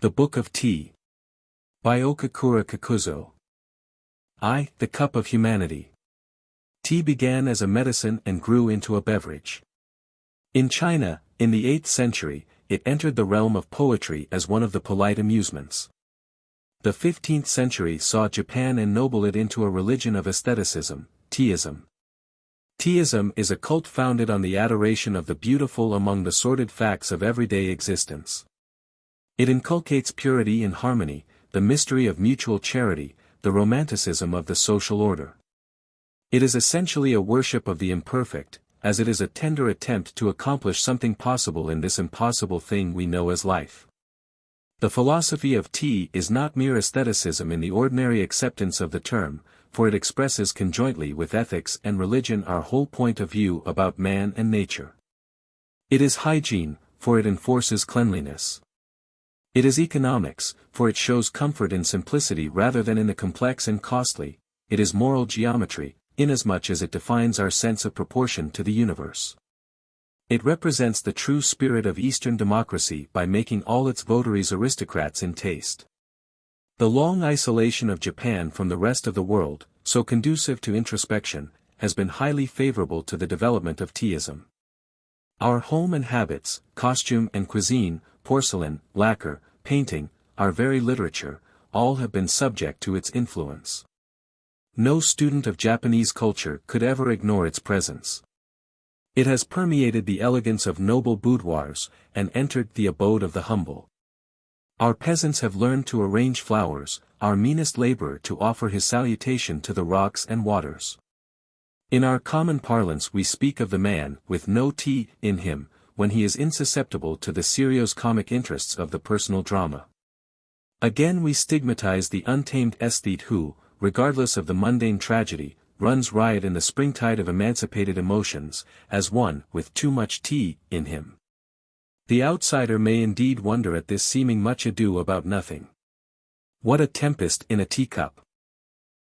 The Book of Tea. By Okakura Kakuzō. The Cup of Humanity. Tea began as a medicine and grew into a beverage. In China, in the 8th century, it entered the realm of poetry as one of the polite amusements. The 15th century saw Japan ennoble it into a religion of aestheticism, Taoism. Taoism is a cult founded on the adoration of the beautiful among the sordid facts of everyday existence. It inculcates purity and harmony, the mystery of mutual charity, the romanticism of the social order. It is essentially a worship of the imperfect, as it is a tender attempt to accomplish something possible in this impossible thing we know as life. The philosophy of tea is not mere aestheticism in the ordinary acceptance of the term, for it expresses conjointly with ethics and religion our whole point of view about man and nature. It is hygiene, for it enforces cleanliness. It is economics, for it shows comfort in simplicity rather than in the complex and costly. It is moral geometry, inasmuch as it defines our sense of proportion to the universe. It represents the true spirit of Eastern democracy by making all its votaries aristocrats in taste. The long isolation of Japan from the rest of the world, so conducive to introspection, has been highly favorable to the development of Taoism. Our home and habits, costume and cuisine, porcelain, lacquer, painting, our very literature, all have been subject to its influence. No student of Japanese culture could ever ignore its presence. It has permeated the elegance of noble boudoirs, and entered the abode of the humble. Our peasants have learned to arrange flowers, our meanest laborer to offer his salutation to the rocks and waters. In our common parlance we speak of the man with no tea in him, when he is insusceptible to the serious-comic interests of the personal drama. Again we stigmatize the untamed aesthete who, regardless of the mundane tragedy, runs riot in the springtide of emancipated emotions, as one with too much tea in him. The outsider may indeed wonder at this seeming much ado about nothing. What a tempest in a teacup!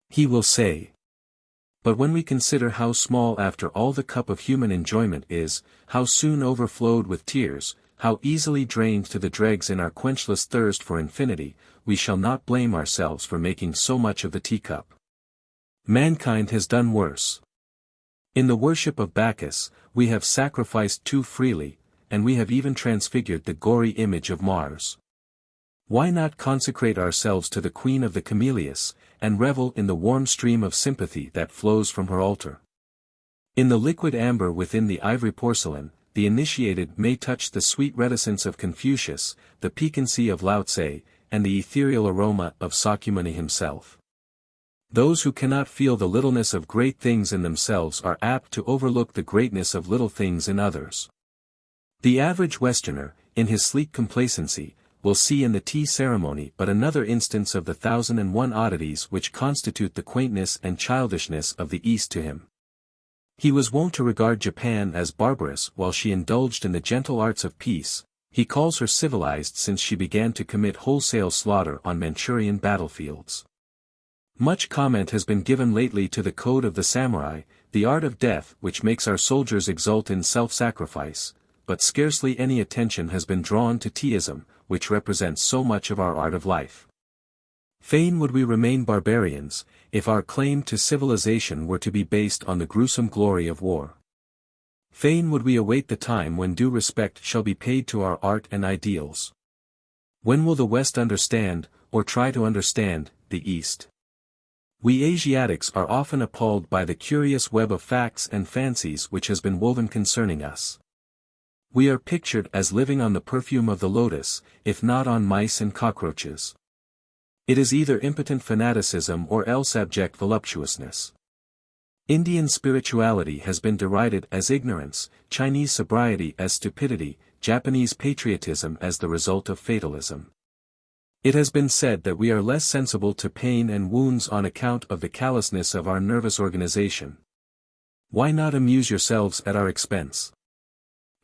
He will say. But when we consider how small after all the cup of human enjoyment is, how soon overflowed with tears, how easily drained to the dregs in our quenchless thirst for infinity, we shall not blame ourselves for making so much of the teacup. Mankind has done worse. In the worship of Bacchus, we have sacrificed too freely, and we have even transfigured the gory image of Mars. Why not consecrate ourselves to the Queen of the Camellias, and revel in the warm stream of sympathy that flows from her altar? In the liquid amber within the ivory porcelain, the initiated may touch the sweet reticence of Confucius, the piquancy of Lao Tse, and the ethereal aroma of Sakyamuni himself. Those who cannot feel the littleness of great things in themselves are apt to overlook the greatness of little things in others. The average Westerner, in his sleek complacency, will see in the tea ceremony but another instance of the 1,001 oddities which constitute the quaintness and childishness of the East to him. He was wont to regard Japan as barbarous while she indulged in the gentle arts of peace. He calls her civilized since she began to commit wholesale slaughter on Manchurian battlefields. Much comment has been given lately to the code of the samurai, the art of death which makes our soldiers exult in self-sacrifice, but scarcely any attention has been drawn to Taoism, which represents so much of our art of life. Fain would we remain barbarians, if our claim to civilization were to be based on the gruesome glory of war. Fain would we await the time when due respect shall be paid to our art and ideals. When will the West understand, or try to understand, the East? We Asiatics are often appalled by the curious web of facts and fancies which has been woven concerning us. We are pictured as living on the perfume of the lotus, if not on mice and cockroaches. It is either impotent fanaticism or else abject voluptuousness. Indian spirituality has been derided as ignorance, Chinese sobriety as stupidity, Japanese patriotism as the result of fatalism. It has been said that we are less sensible to pain and wounds on account of the callousness of our nervous organization. Why not amuse yourselves at our expense?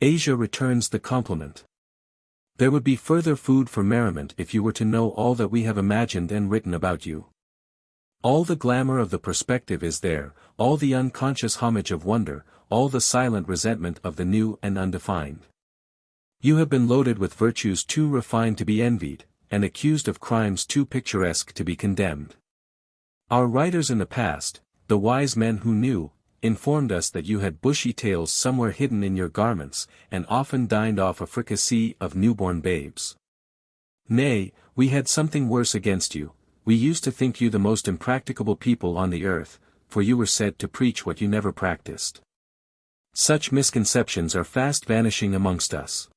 Asia returns the compliment. There would be further food for merriment if you were to know all that we have imagined and written about you. All the glamour of the perspective is there, all the unconscious homage of wonder, all the silent resentment of the new and undefined. You have been loaded with virtues too refined to be envied, and accused of crimes too picturesque to be condemned. Our writers in the past, the wise men who knew, informed us that you had bushy tails somewhere hidden in your garments, and often dined off a fricassee of newborn babes. Nay, we had something worse against you. We used to think you the most impracticable people on the earth, for you were said to preach what you never practiced. Such misconceptions are fast vanishing amongst us.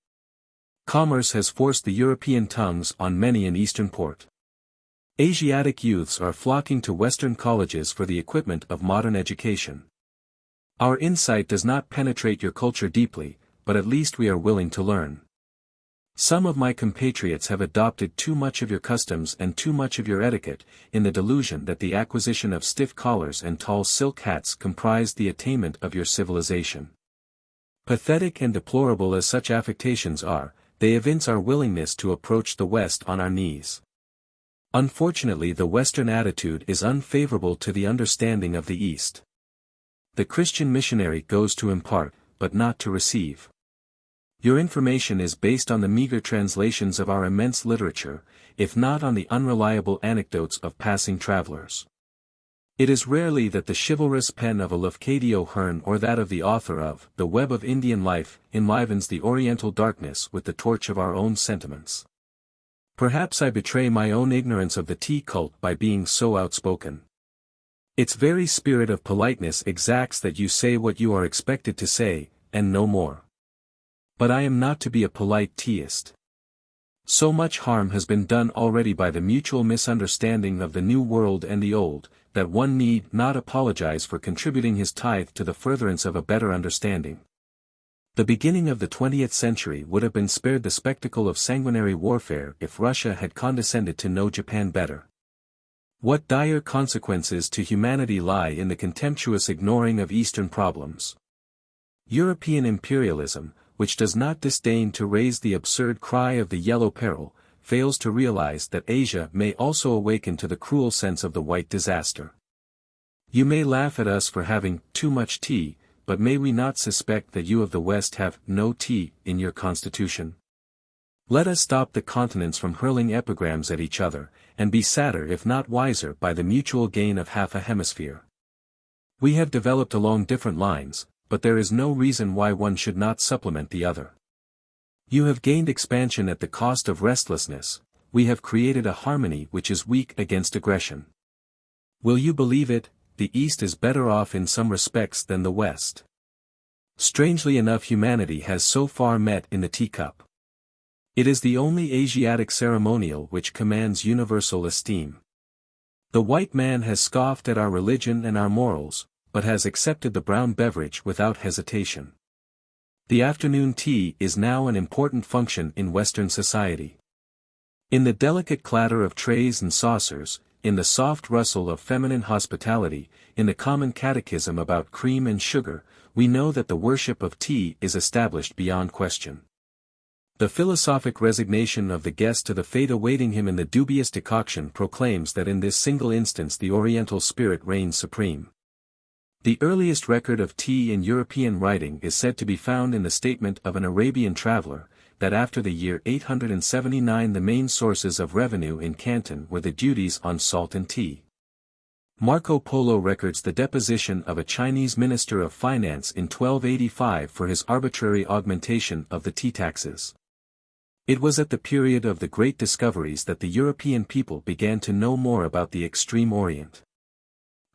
Commerce has forced the European tongues on many an Eastern port. Asiatic youths are flocking to Western colleges for the equipment of modern education. Our insight does not penetrate your culture deeply, but at least we are willing to learn. Some of my compatriots have adopted too much of your customs and too much of your etiquette, in the delusion that the acquisition of stiff collars and tall silk hats comprised the attainment of your civilization. Pathetic and deplorable as such affectations are, they evince our willingness to approach the West on our knees. Unfortunately, the Western attitude is unfavorable to the understanding of the East. The Christian missionary goes to impart, but not to receive. Your information is based on the meager translations of our immense literature, if not on the unreliable anecdotes of passing travelers. It is rarely that the chivalrous pen of a Lafcadio Hearn or that of the author of The Web of Indian Life enlivens the Oriental darkness with the torch of our own sentiments. Perhaps I betray my own ignorance of the tea cult by being so outspoken. Its very spirit of politeness exacts that you say what you are expected to say, and no more. But I am not to be a polite teaist. So much harm has been done already by the mutual misunderstanding of the New World and the Old, that one need not apologize for contributing his tithe to the furtherance of a better understanding. The beginning of the 20th century would have been spared the spectacle of sanguinary warfare if Russia had condescended to know Japan better. What dire consequences to humanity lie in the contemptuous ignoring of Eastern problems. European imperialism, which does not disdain to raise the absurd cry of the yellow peril, fails to realize that Asia may also awaken to the cruel sense of the white disaster. You may laugh at us for having too much tea, but may we not suspect that you of the West have no tea in your constitution? Let us stop the continents from hurling epigrams at each other, and be sadder if not wiser by the mutual gain of half a hemisphere. We have developed along different lines, but there is no reason why one should not supplement the other. You have gained expansion at the cost of restlessness, we have created a harmony which is weak against aggression. Will you believe it, the East is better off in some respects than the West. Strangely enough, humanity has so far met in the teacup. It is the only Asiatic ceremonial which commands universal esteem. The white man has scoffed at our religion and our morals, but has accepted the brown beverage without hesitation. The afternoon tea is now an important function in Western society. In the delicate clatter of trays and saucers, in the soft rustle of feminine hospitality, in the common catechism about cream and sugar, we know that the worship of tea is established beyond question. The philosophic resignation of the guest to the fate awaiting him in the dubious decoction proclaims that in this single instance the Oriental spirit reigns supreme. The earliest record of tea in European writing is said to be found in the statement of an Arabian traveler, that after the year 879 the main sources of revenue in Canton were the duties on salt and tea. Marco Polo records the deposition of a Chinese minister of finance in 1285 for his arbitrary augmentation of the tea taxes. It was at the period of the great discoveries that the European people began to know more about the extreme Orient.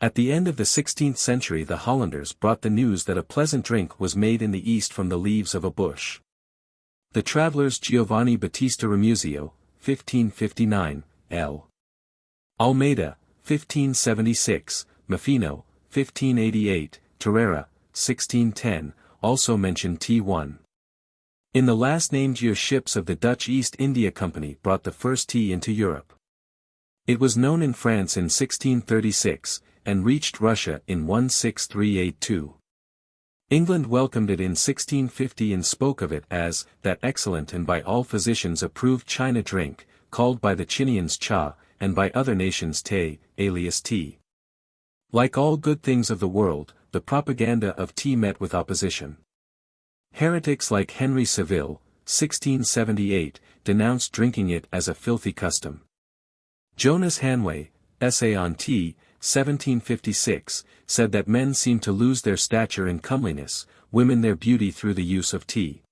At the end of the 16th century the Hollanders brought the news that a pleasant drink was made in the East from the leaves of a bush. The travelers Giovanni Battista Ramusio, 1559, L. Almeida, 1576, Maffino, 1588, Torreira, 1610, also mention tea. In the last-named year ships of the Dutch East India Company brought the first tea into Europe. It was known in France in 1636, and reached Russia in 16382. England welcomed it in 1650 and spoke of it as that excellent and by all physicians approved China drink, called by the Chinians cha, and by other nations te, alias tea. Like all good things of the world, the propaganda of tea met with opposition. Heretics like Henry Saville, 1678, denounced drinking it as a filthy custom. Jonas Hanway, Essay on Tea, 1756, said that men seem to lose their stature and comeliness, women their beauty through the use of tea.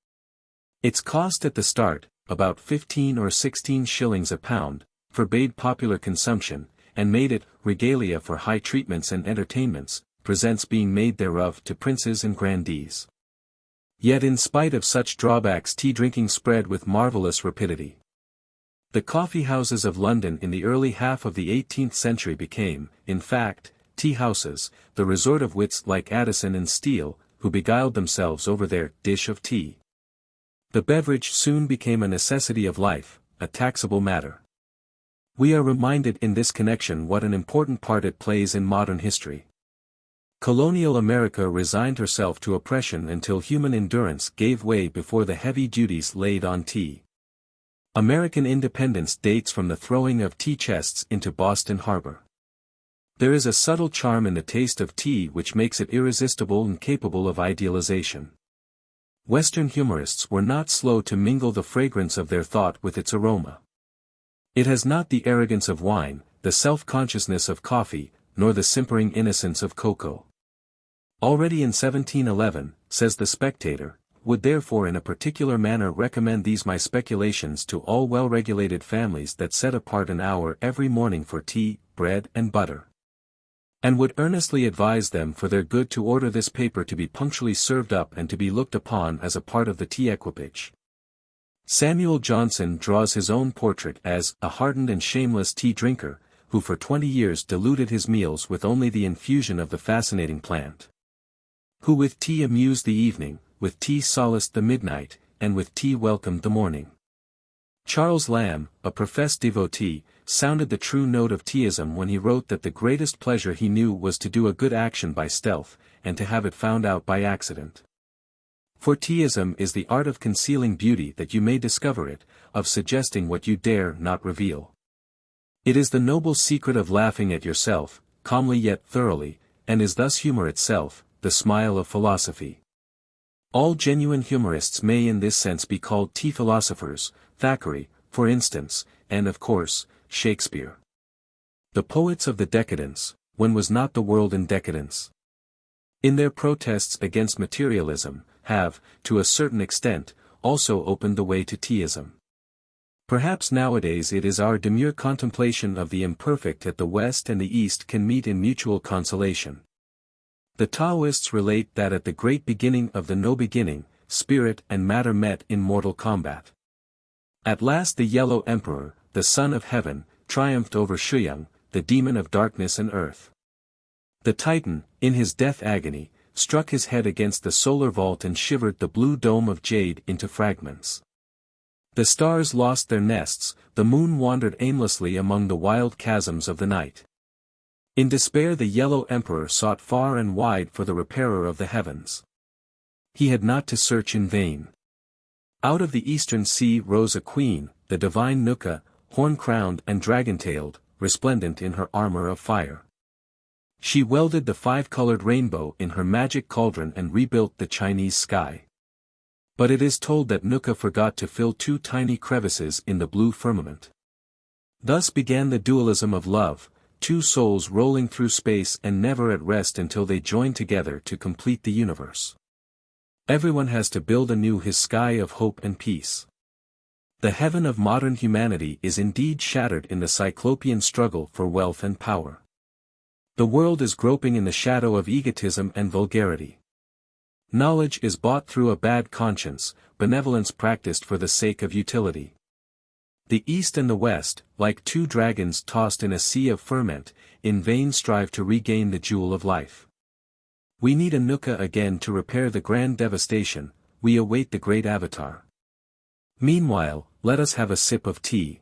Its cost at the start, about 15 or 16 shillings a pound, forbade popular consumption, and made it regalia for high treatments and entertainments, presents being made thereof to princes and grandees. Yet in spite of such drawbacks tea drinking spread with marvellous rapidity. The coffee houses of London in the early half of the 18th century became, in fact, tea houses, the resort of wits like Addison and Steele, who beguiled themselves over their dish of tea. The beverage soon became a necessity of life, a taxable matter. We are reminded in this connection what an important part it plays in modern history. Colonial America resigned herself to oppression until human endurance gave way before the heavy duties laid on tea. American independence dates from the throwing of tea chests into Boston Harbor. There is a subtle charm in the taste of tea which makes it irresistible and capable of idealization. Western humorists were not slow to mingle the fragrance of their thought with its aroma. It has not the arrogance of wine, the self-consciousness of coffee, nor the simpering innocence of cocoa. Already in 1711, says the Spectator, would therefore in a particular manner recommend these my speculations to all well-regulated families that set apart an hour every morning for tea, bread and butter. And would earnestly advise them for their good to order this paper to be punctually served up and to be looked upon as a part of the tea equipage. Samuel Johnson draws his own portrait as a hardened and shameless tea drinker, who for 20 years diluted his meals with only the infusion of the fascinating plant. Who with tea amused the evening, with tea solaced the midnight, and with tea welcomed the morning. Charles Lamb, a professed devotee, sounded the true note of teaism when he wrote that the greatest pleasure he knew was to do a good action by stealth, and to have it found out by accident. For teaism is the art of concealing beauty that you may discover it, of suggesting what you dare not reveal. It is the noble secret of laughing at yourself, calmly yet thoroughly, and is thus humor itself, the smile of philosophy. All genuine humorists may in this sense be called tea philosophers, Thackeray, for instance, and of course, Shakespeare. The poets of the decadence, when was not the world in decadence? In their protests against materialism, have, to a certain extent, also opened the way to teaism. Perhaps nowadays it is our demure contemplation of the imperfect that the West and the East can meet in mutual consolation. The Taoists relate that at the great beginning of the no beginning, spirit and matter met in mortal combat. At last the Yellow Emperor, the Son of Heaven, triumphed over Shuyang, the demon of darkness and earth. The Titan, in his death agony, struck his head against the solar vault and shivered the blue dome of jade into fragments. The stars lost their nests, the moon wandered aimlessly among the wild chasms of the night. In despair the Yellow Emperor sought far and wide for the repairer of the heavens. He had not to search in vain. Out of the eastern sea rose a queen, the divine Nuka, horn-crowned and dragon-tailed, resplendent in her armor of fire. She welded the five-colored rainbow in her magic cauldron and rebuilt the Chinese sky. But it is told that Nuka forgot to fill 2 tiny crevices in the blue firmament. Thus began the dualism of love, 2 souls rolling through space and never at rest until they join together to complete the universe. Everyone has to build anew his sky of hope and peace. The heaven of modern humanity is indeed shattered in the cyclopean struggle for wealth and power. The world is groping in the shadow of egotism and vulgarity. Knowledge is bought through a bad conscience, benevolence practiced for the sake of utility. The East and the West, like 2 dragons tossed in a sea of ferment, in vain strive to regain the jewel of life. We need a Nuka again to repair the grand devastation, we await the great avatar. Meanwhile, let us have a sip of tea.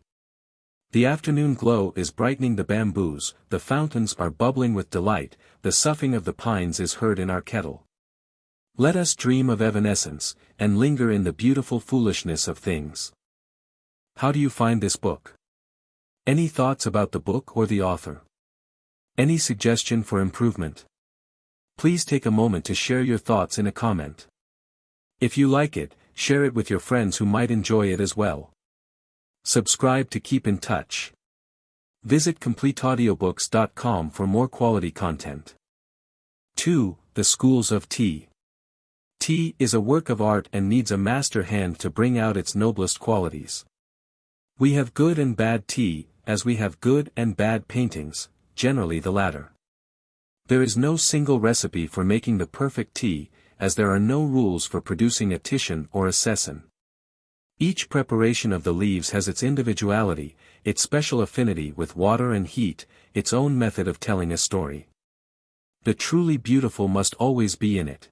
The afternoon glow is brightening the bamboos, the fountains are bubbling with delight, the soughing of the pines is heard in our kettle. Let us dream of evanescence, and linger in the beautiful foolishness of things. How do you find this book? Any thoughts about the book or the author? Any suggestion for improvement? Please take a moment to share your thoughts in a comment. If you like it, share it with your friends who might enjoy it as well. Subscribe to keep in touch. Visit completeaudiobooks.com for more quality content. 2. The Schools of Tea. Tea is a work of art and needs a master hand to bring out its noblest qualities. We have good and bad tea, as we have good and bad paintings, generally the latter. There is no single recipe for making the perfect tea, as there are no rules for producing a Titian or a Cezanne. Each preparation of the leaves has its individuality, its special affinity with water and heat, its own method of telling a story. The truly beautiful must always be in it.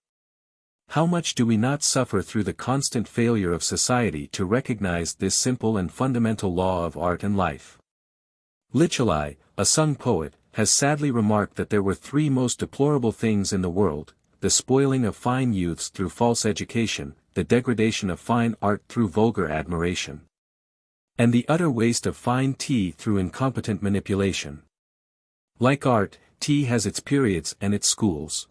How much do we not suffer through the constant failure of society to recognize this simple and fundamental law of art and life? Licholai, a Sung poet, has sadly remarked that there were three most deplorable things in the world: the spoiling of fine youths through false education, the degradation of fine art through vulgar admiration, and the utter waste of fine tea through incompetent manipulation. Like art, tea has its periods and its schools.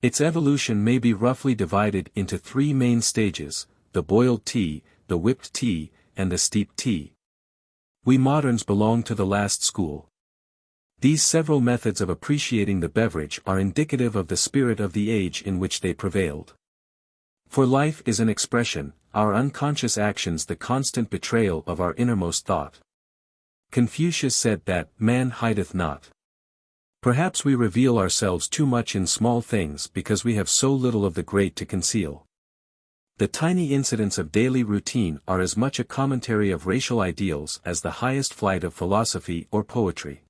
Its evolution may be roughly divided into three main stages: the boiled tea, the whipped tea, and the steeped tea. We moderns belong to the last school. These several methods of appreciating the beverage are indicative of the spirit of the age in which they prevailed. For life is an expression, our unconscious actions the constant betrayal of our innermost thought. Confucius said that man hideth not. Perhaps we reveal ourselves too much in small things because we have so little of the great to conceal. The tiny incidents of daily routine are as much a commentary of racial ideals as the highest flight of philosophy or poetry.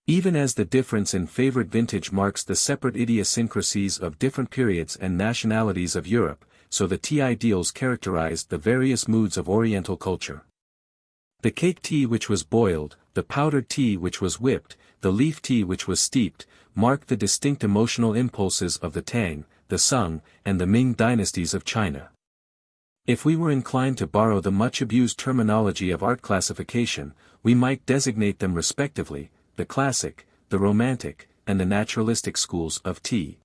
Even as the difference in favorite vintage marks the separate idiosyncrasies of different periods and nationalities of Europe, so the tea ideals characterized the various moods of Oriental culture. The cake tea which was boiled, the powdered tea which was whipped, the leaf tea which was steeped, marked the distinct emotional impulses of the Tang, the Sung, and the Ming dynasties of China. If we were inclined to borrow the much-abused terminology of art classification, we might designate them respectively: the classic, the romantic, and the naturalistic schools of tea.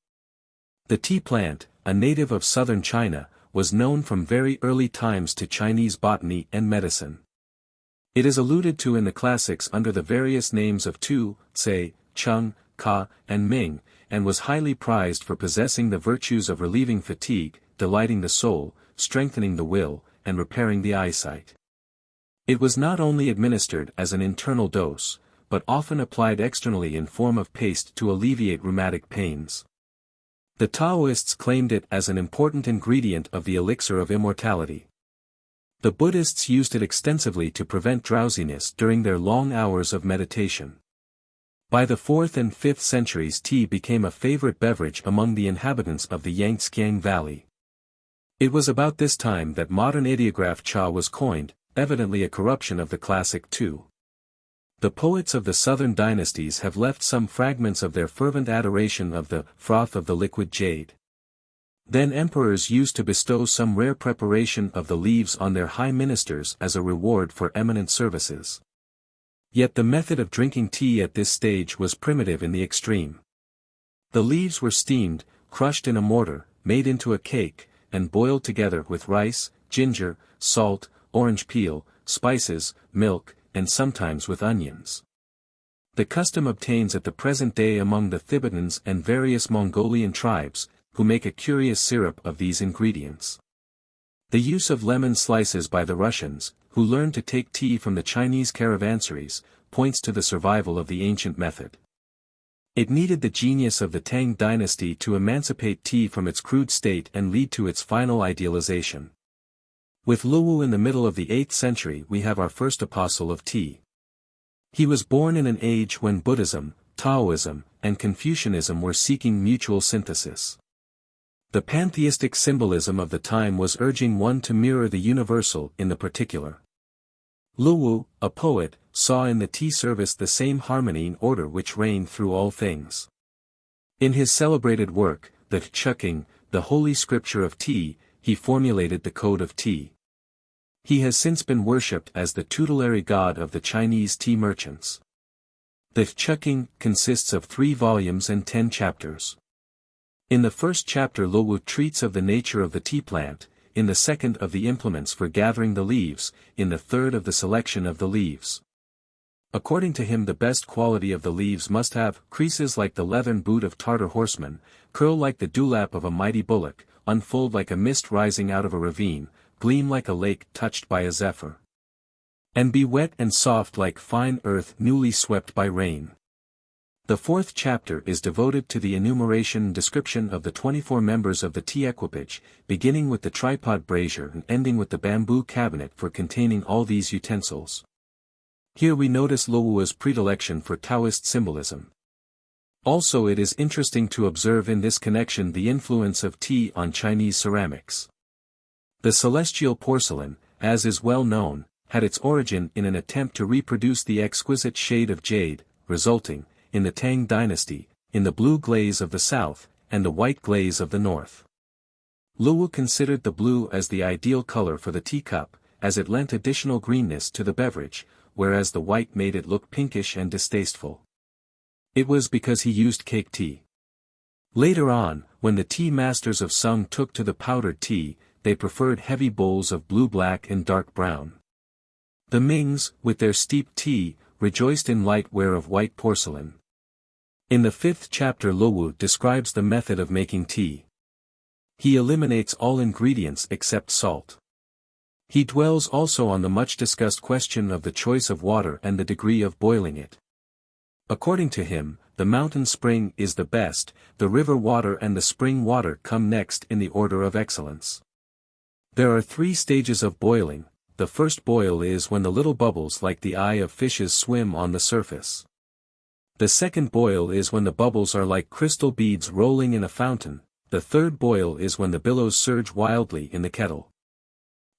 The tea plant, a native of southern China, was known from very early times to Chinese botany and medicine. It is alluded to in the classics under the various names of Tu, Tsei, Chung, Ka, and Ming, and was highly prized for possessing the virtues of relieving fatigue, delighting the soul, strengthening the will, and repairing the eyesight. It was not only administered as an internal dose, but often applied externally in form of paste to alleviate rheumatic pains. The Taoists claimed it as an important ingredient of the elixir of immortality. The Buddhists used it extensively to prevent drowsiness during their long hours of meditation. By the 4th and 5th centuries, tea became a favorite beverage among the inhabitants of the Yangtze Valley. It was about this time that modern ideograph cha was coined, evidently a corruption of the classic Tu. The poets of the southern dynasties have left some fragments of their fervent adoration of the froth of the liquid jade. Then emperors used to bestow some rare preparation of the leaves on their high ministers as a reward for eminent services. Yet the method of drinking tea at this stage was primitive in the extreme. The leaves were steamed, crushed in a mortar, made into a cake, and boiled together with rice, ginger, salt, orange peel, spices, milk, and sometimes with onions. The custom obtains at the present day among the Tibetans and various Mongolian tribes, who make a curious syrup of these ingredients. The use of lemon slices by the Russians, who learned to take tea from the Chinese caravansaries, points to the survival of the ancient method. It needed the genius of the Tang dynasty to emancipate tea from its crude state and lead to its final idealization. With Luwu in the middle of the 8th century we have our first apostle of tea. He was born in an age when Buddhism, Taoism, and Confucianism were seeking mutual synthesis. The pantheistic symbolism of the time was urging one to mirror the universal in the particular. Luwu, a poet, saw in the tea service the same harmony and order which reigned through all things. In his celebrated work, the Chuking, the Holy Scripture of Tea, he formulated the Code of Tea. He has since been worshipped as the tutelary god of the Chinese tea merchants. The Chuking consists of 3 volumes and 10 chapters. In the first chapter Luwu treats of the nature of the tea plant, in the second of the implements for gathering the leaves, in the third of the selection of the leaves. According to him, the best quality of the leaves must have creases like the leathern boot of Tartar horsemen, curl like the dewlap of a mighty bullock, unfold like a mist rising out of a ravine, gleam like a lake touched by a zephyr, and be wet and soft like fine earth newly swept by rain. The fourth chapter is devoted to the enumeration and description of the 24 members of the tea equipage, beginning with the tripod brazier and ending with the bamboo cabinet for containing all these utensils. Here we notice Luo's predilection for Taoist symbolism. Also, it is interesting to observe in this connection the influence of tea on Chinese ceramics. The celestial porcelain, as is well known, had its origin in an attempt to reproduce the exquisite shade of jade, resulting, in the Tang dynasty, in the blue glaze of the south, and the white glaze of the north. Luo considered the blue as the ideal color for the teacup, as it lent additional greenness to the beverage, whereas the white made it look pinkish and distasteful. It was because he used cake tea. Later on, when the tea masters of Sung took to the powdered tea, they preferred heavy bowls of blue-black and dark brown. The Mings, with their steeped tea, rejoiced in light ware of white porcelain. In the fifth chapter, Luo describes the method of making tea. He eliminates all ingredients except salt. He dwells also on the much-discussed question of the choice of water and the degree of boiling it. According to him, the mountain spring is the best, the river water and the spring water come next in the order of excellence. There are 3 stages of boiling. The first boil is when the little bubbles like the eye of fishes swim on the surface. The second boil is when the bubbles are like crystal beads rolling in a fountain. The third boil is when the billows surge wildly in the kettle.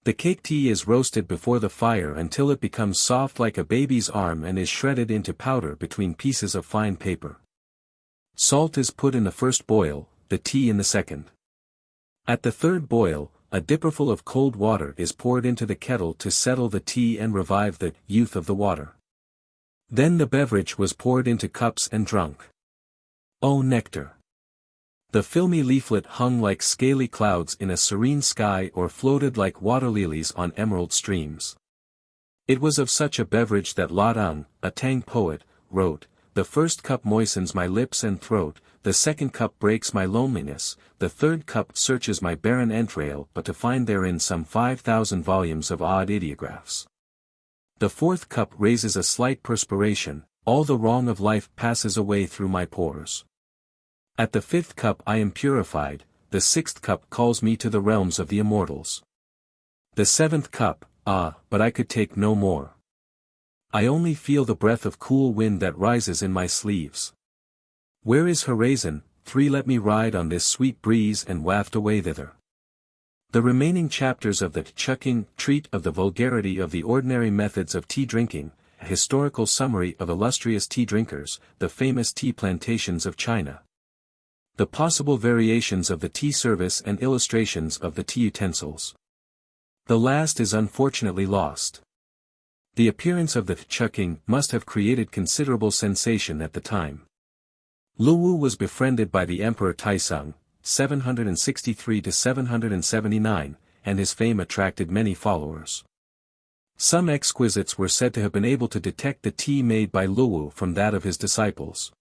The cake tea is roasted before the fire until it becomes soft like a baby's arm and is shredded into powder between pieces of fine paper. Salt is put in the first boil, the tea in the second. At the third boil, a dipperful of cold water is poured into the kettle to settle the tea and revive the youth of the water. Then the beverage was poured into cups and drunk. Oh nectar! The filmy leaflet hung like scaly clouds in a serene sky or floated like water lilies on emerald streams. It was of such a beverage that La Deng, a Tang poet, wrote, "The first cup moistens my lips and throat, the second cup breaks my loneliness, the third cup searches my barren entrail but to find therein some 5,000 volumes of odd ideographs. The fourth cup raises a slight perspiration, all the wrong of life passes away through my pores. At the fifth cup I am purified, the sixth cup calls me to the realms of the immortals. The seventh cup, but I could take no more. I only feel the breath of cool wind that rises in my sleeves. Where is horizon? 3 Let me ride on this sweet breeze and waft away thither." The remaining chapters of the Chuking treat of the vulgarity of the ordinary methods of tea drinking, a historical summary of illustrious tea drinkers, the famous tea plantations of China, the possible variations of the tea service and illustrations of the tea utensils. The last is unfortunately lost. The appearance of the Chuking must have created considerable sensation at the time. Luo was befriended by the Emperor Taisung, 763–779, and his fame attracted many followers. Some exquisites were said to have been able to detect the tea made by Luo from that of his disciples.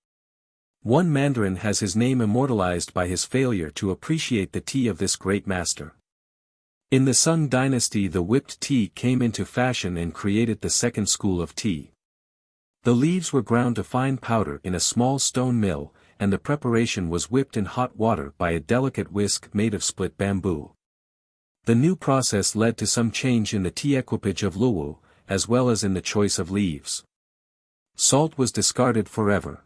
One Mandarin has his name immortalized by his failure to appreciate the tea of this great master. In the Sung dynasty, the whipped tea came into fashion and created the second school of tea. The leaves were ground to fine powder in a small stone mill, and the preparation was whipped in hot water by a delicate whisk made of split bamboo. The new process led to some change in the tea equipage of Luo, as well as in the choice of leaves. Salt was discarded forever.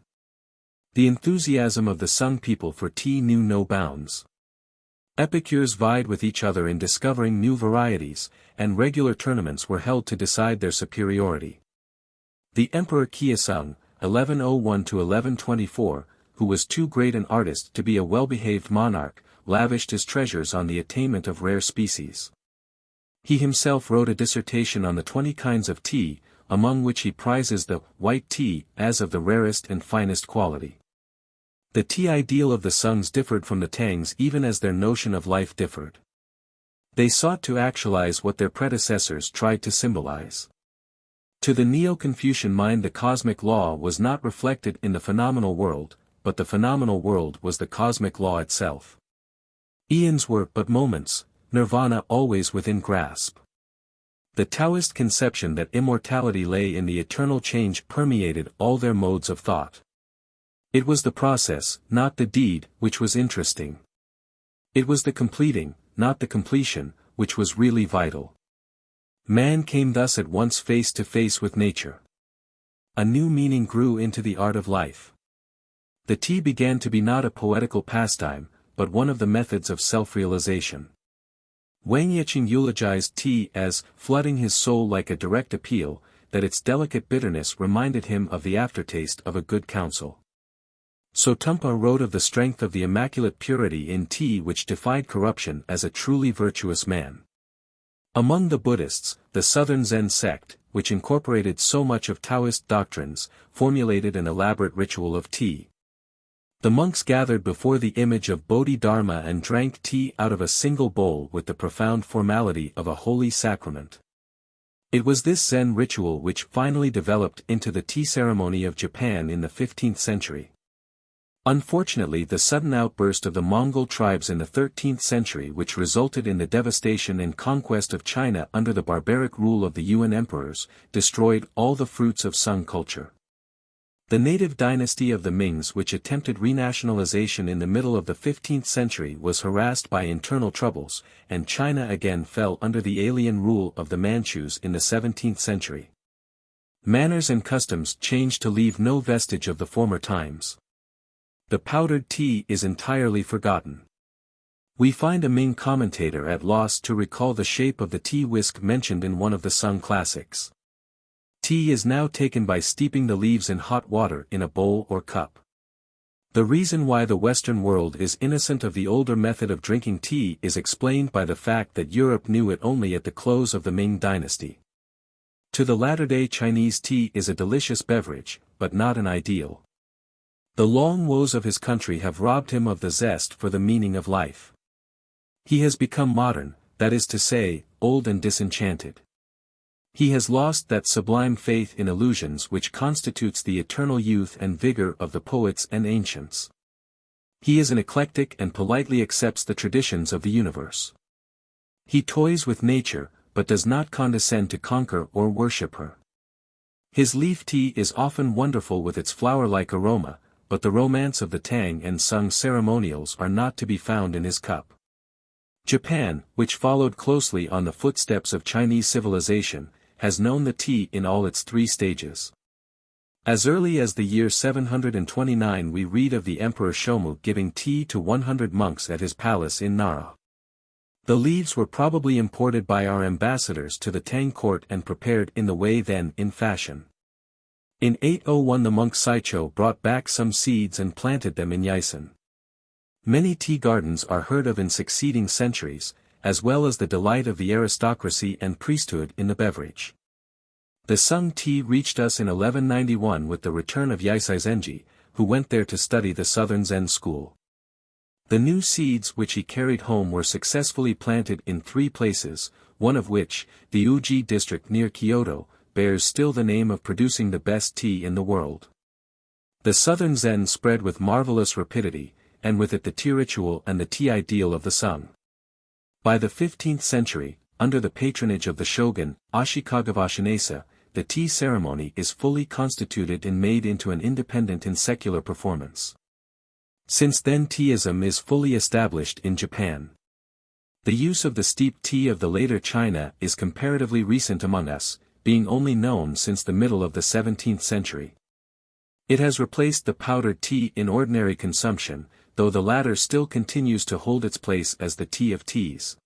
The enthusiasm of the Sung people for tea knew no bounds. Epicures vied with each other in discovering new varieties, and regular tournaments were held to decide their superiority. The Emperor Kiasung, 1101–1124, who was too great an artist to be a well-behaved monarch, lavished his treasures on the attainment of rare species. He himself wrote a dissertation on the 20 kinds of tea, among which he prizes the white tea as of the rarest and finest quality. The tea ideal of the Sungs differed from the Tangs even as their notion of life differed. They sought to actualize what their predecessors tried to symbolize. To the Neo-Confucian mind, the cosmic law was not reflected in the phenomenal world, but the phenomenal world was the cosmic law itself. Eons were but moments, nirvana always within grasp. The Taoist conception that immortality lay in the eternal change permeated all their modes of thought. It was the process, not the deed, which was interesting. It was the completing, not the completion, which was really vital. Man came thus at once face to face with nature. A new meaning grew into the art of life. The tea began to be not a poetical pastime, but one of the methods of self-realization. Wang Yeqing eulogized tea as flooding his soul like a direct appeal, that its delicate bitterness reminded him of the aftertaste of a good counsel. Sotumpa wrote of the strength of the immaculate purity in tea which defied corruption as a truly virtuous man. Among the Buddhists, the Southern Zen sect, which incorporated so much of Taoist doctrines, formulated an elaborate ritual of tea. The monks gathered before the image of Bodhidharma and drank tea out of a single bowl with the profound formality of a holy sacrament. It was this Zen ritual which finally developed into the tea ceremony of Japan in the 15th century. Unfortunately, the sudden outburst of the Mongol tribes in the 13th century, which resulted in the devastation and conquest of China under the barbaric rule of the Yuan emperors, destroyed all the fruits of Sung culture. The native dynasty of the Mings, which attempted renationalization in the middle of the 15th century, was harassed by internal troubles, and China again fell under the alien rule of the Manchus in the 17th century. Manners and customs changed to leave no vestige of the former times. The powdered tea is entirely forgotten. We find a Ming commentator at loss to recall the shape of the tea whisk mentioned in one of the Sung classics. Tea is now taken by steeping the leaves in hot water in a bowl or cup. The reason why the Western world is innocent of the older method of drinking tea is explained by the fact that Europe knew it only at the close of the Ming dynasty. To the latter-day Chinese, tea is a delicious beverage, but not an ideal. The long woes of his country have robbed him of the zest for the meaning of life. He has become modern, that is to say, old and disenchanted. He has lost that sublime faith in illusions which constitutes the eternal youth and vigor of the poets and ancients. He is an eclectic and politely accepts the traditions of the universe. He toys with nature, but does not condescend to conquer or worship her. His leaf tea is often wonderful with its flower-like aroma, but the romance of the Tang and Sung ceremonials are not to be found in his cup. Japan, which followed closely on the footsteps of Chinese civilization, has known the tea in all its three stages. As early as the year 729 we read of the Emperor Shomu giving tea to 100 monks at his palace in Nara. The leaves were probably imported by our ambassadors to the Tang court and prepared in the way then in fashion. In 801 the monk Saicho brought back some seeds and planted them in Yisen. Many tea gardens are heard of in succeeding centuries, as well as the delight of the aristocracy and priesthood in the beverage. The Sung tea reached us in 1191 with the return of Yisai Zenji, who went there to study the Southern Zen school. The new seeds which he carried home were successfully planted in 3 places, one of which, the Uji district near Kyoto, bears still the name of producing the best tea in the world. The Southern Zen spread with marvelous rapidity, and with it the tea ritual and the tea ideal of the Sung. By the 15th century, under the patronage of the shogun, Ashikaga Shinesa, the tea ceremony is fully constituted and made into an independent and secular performance. Since then teaism is fully established in Japan. The use of the steeped tea of the later China is comparatively recent among us, being only known since the middle of the 17th century. It has replaced the powdered tea in ordinary consumption, though the latter still continues to hold its place as the tea of teas.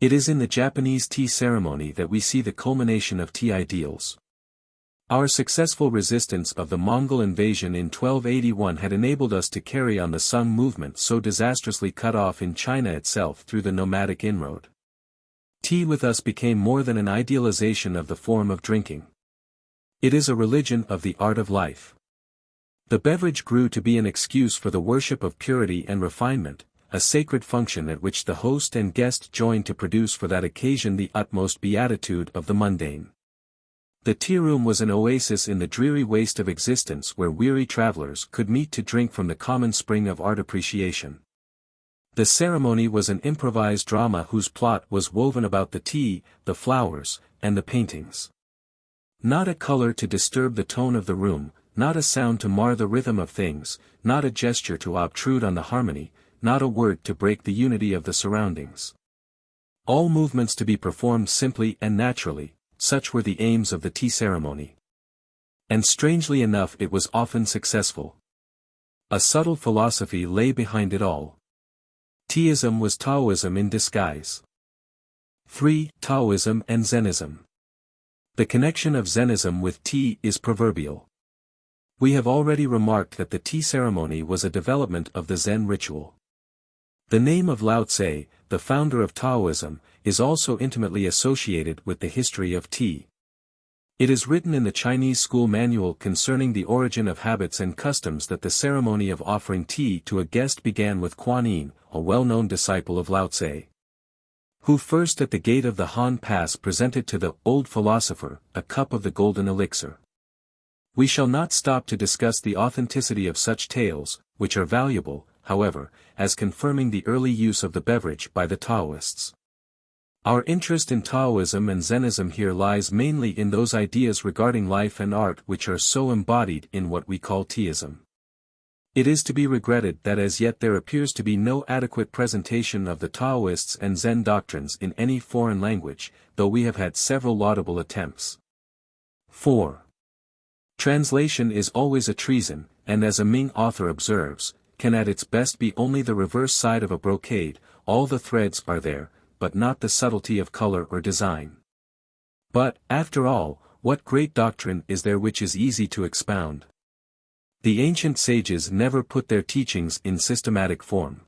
It is in the Japanese tea ceremony that we see the culmination of tea ideals. Our successful resistance of the Mongol invasion in 1281 had enabled us to carry on the Sung movement so disastrously cut off in China itself through the nomadic inroad. Tea with us became more than an idealization of the form of drinking. It is a religion of the art of life. The beverage grew to be an excuse for the worship of purity and refinement, a sacred function at which the host and guest join to produce for that occasion the utmost beatitude of the mundane. The tea room was an oasis in the dreary waste of existence where weary travelers could meet to drink from the common spring of art appreciation. The ceremony was an improvised drama whose plot was woven about the tea, the flowers, and the paintings. Not a color to disturb the tone of the room, not a sound to mar the rhythm of things, not a gesture to obtrude on the harmony, not a word to break the unity of the surroundings. All movements to be performed simply and naturally, such were the aims of the tea ceremony. And strangely enough it was often successful. A subtle philosophy lay behind it all. Teaism was Taoism in disguise. 3. Taoism and Zennism. The connection of Zennism with tea is proverbial. We have already remarked that the tea ceremony was a development of the Zen ritual. The name of Lao Tse, the founder of Taoism, is also intimately associated with the history of tea. It is written in the Chinese school manual concerning the origin of habits and customs that the ceremony of offering tea to a guest began with Kuan Yin, a well-known disciple of Lao Tse, who first at the gate of the Han Pass presented to the old philosopher a cup of the golden elixir. We shall not stop to discuss the authenticity of such tales, which are valuable, however, as confirming the early use of the beverage by the Taoists. Our interest in Taoism and Zennism here lies mainly in those ideas regarding life and art which are so embodied in what we call teaism. It is to be regretted that as yet there appears to be no adequate presentation of the Taoists and Zen doctrines in any foreign language, though we have had several laudable attempts. 4. Translation is always a treason, and as a Ming author observes, can at its best be only the reverse side of a brocade. All the threads are there, but not the subtlety of color or design. But, after all, what great doctrine is there which is easy to expound? The ancient sages never put their teachings in systematic form.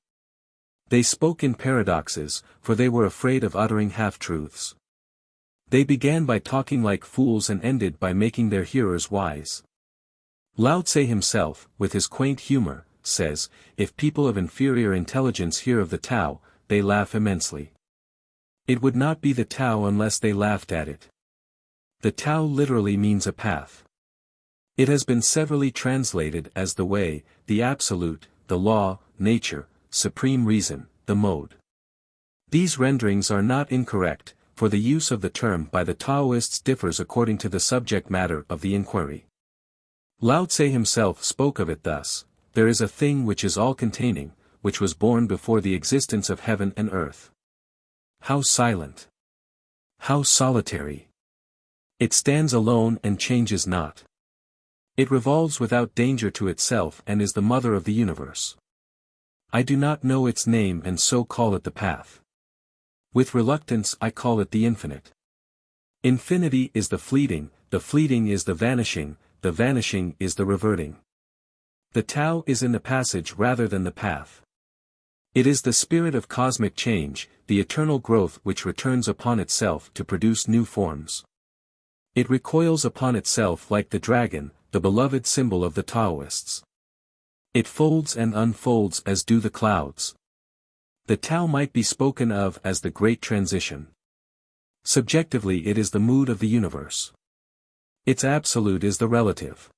They spoke in paradoxes, for they were afraid of uttering half-truths. They began by talking like fools and ended by making their hearers wise. Lao Tse himself, with his quaint humor, says, if people of inferior intelligence hear of the Tao, they laugh immensely. It would not be the Tao unless they laughed at it. The Tao literally means a path. It has been severally translated as the way, the absolute, the law, nature, supreme reason, the mode. These renderings are not incorrect, for the use of the term by the Taoists differs according to the subject matter of the inquiry. Lao Tse himself spoke of it thus, there is a thing which is all-containing, which was born before the existence of heaven and earth. How silent! How solitary! It stands alone and changes not. It revolves without danger to itself and is the mother of the universe. I do not know its name and so call it the path. With reluctance I call it the infinite. Infinity is the fleeting is the vanishing is the reverting. The Tao is in the passage rather than the path. It is the spirit of cosmic change, the eternal growth which returns upon itself to produce new forms. It recoils upon itself like the dragon, the beloved symbol of the Taoists. It folds and unfolds as do the clouds. The Tao might be spoken of as the great transition. Subjectively it is the mood of the universe. Its absolute is the relative.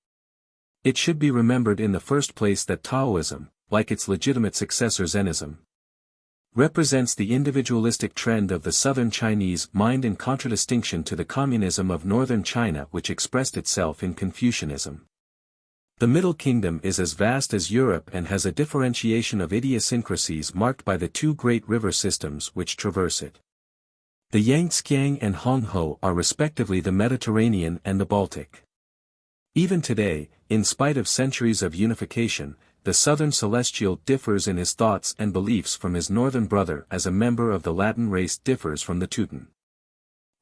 It should be remembered in the first place that Taoism, like its legitimate successor Zennism, represents the individualistic trend of the southern Chinese mind in contradistinction to the communism of northern China which expressed itself in Confucianism. The Middle Kingdom is as vast as Europe and has a differentiation of idiosyncrasies marked by the two great river systems which traverse it. The Yangtze and Honghe are respectively the Mediterranean and the Baltic. Even today, in spite of centuries of unification, the southern celestial differs in his thoughts and beliefs from his northern brother as a member of the Latin race differs from the Teuton.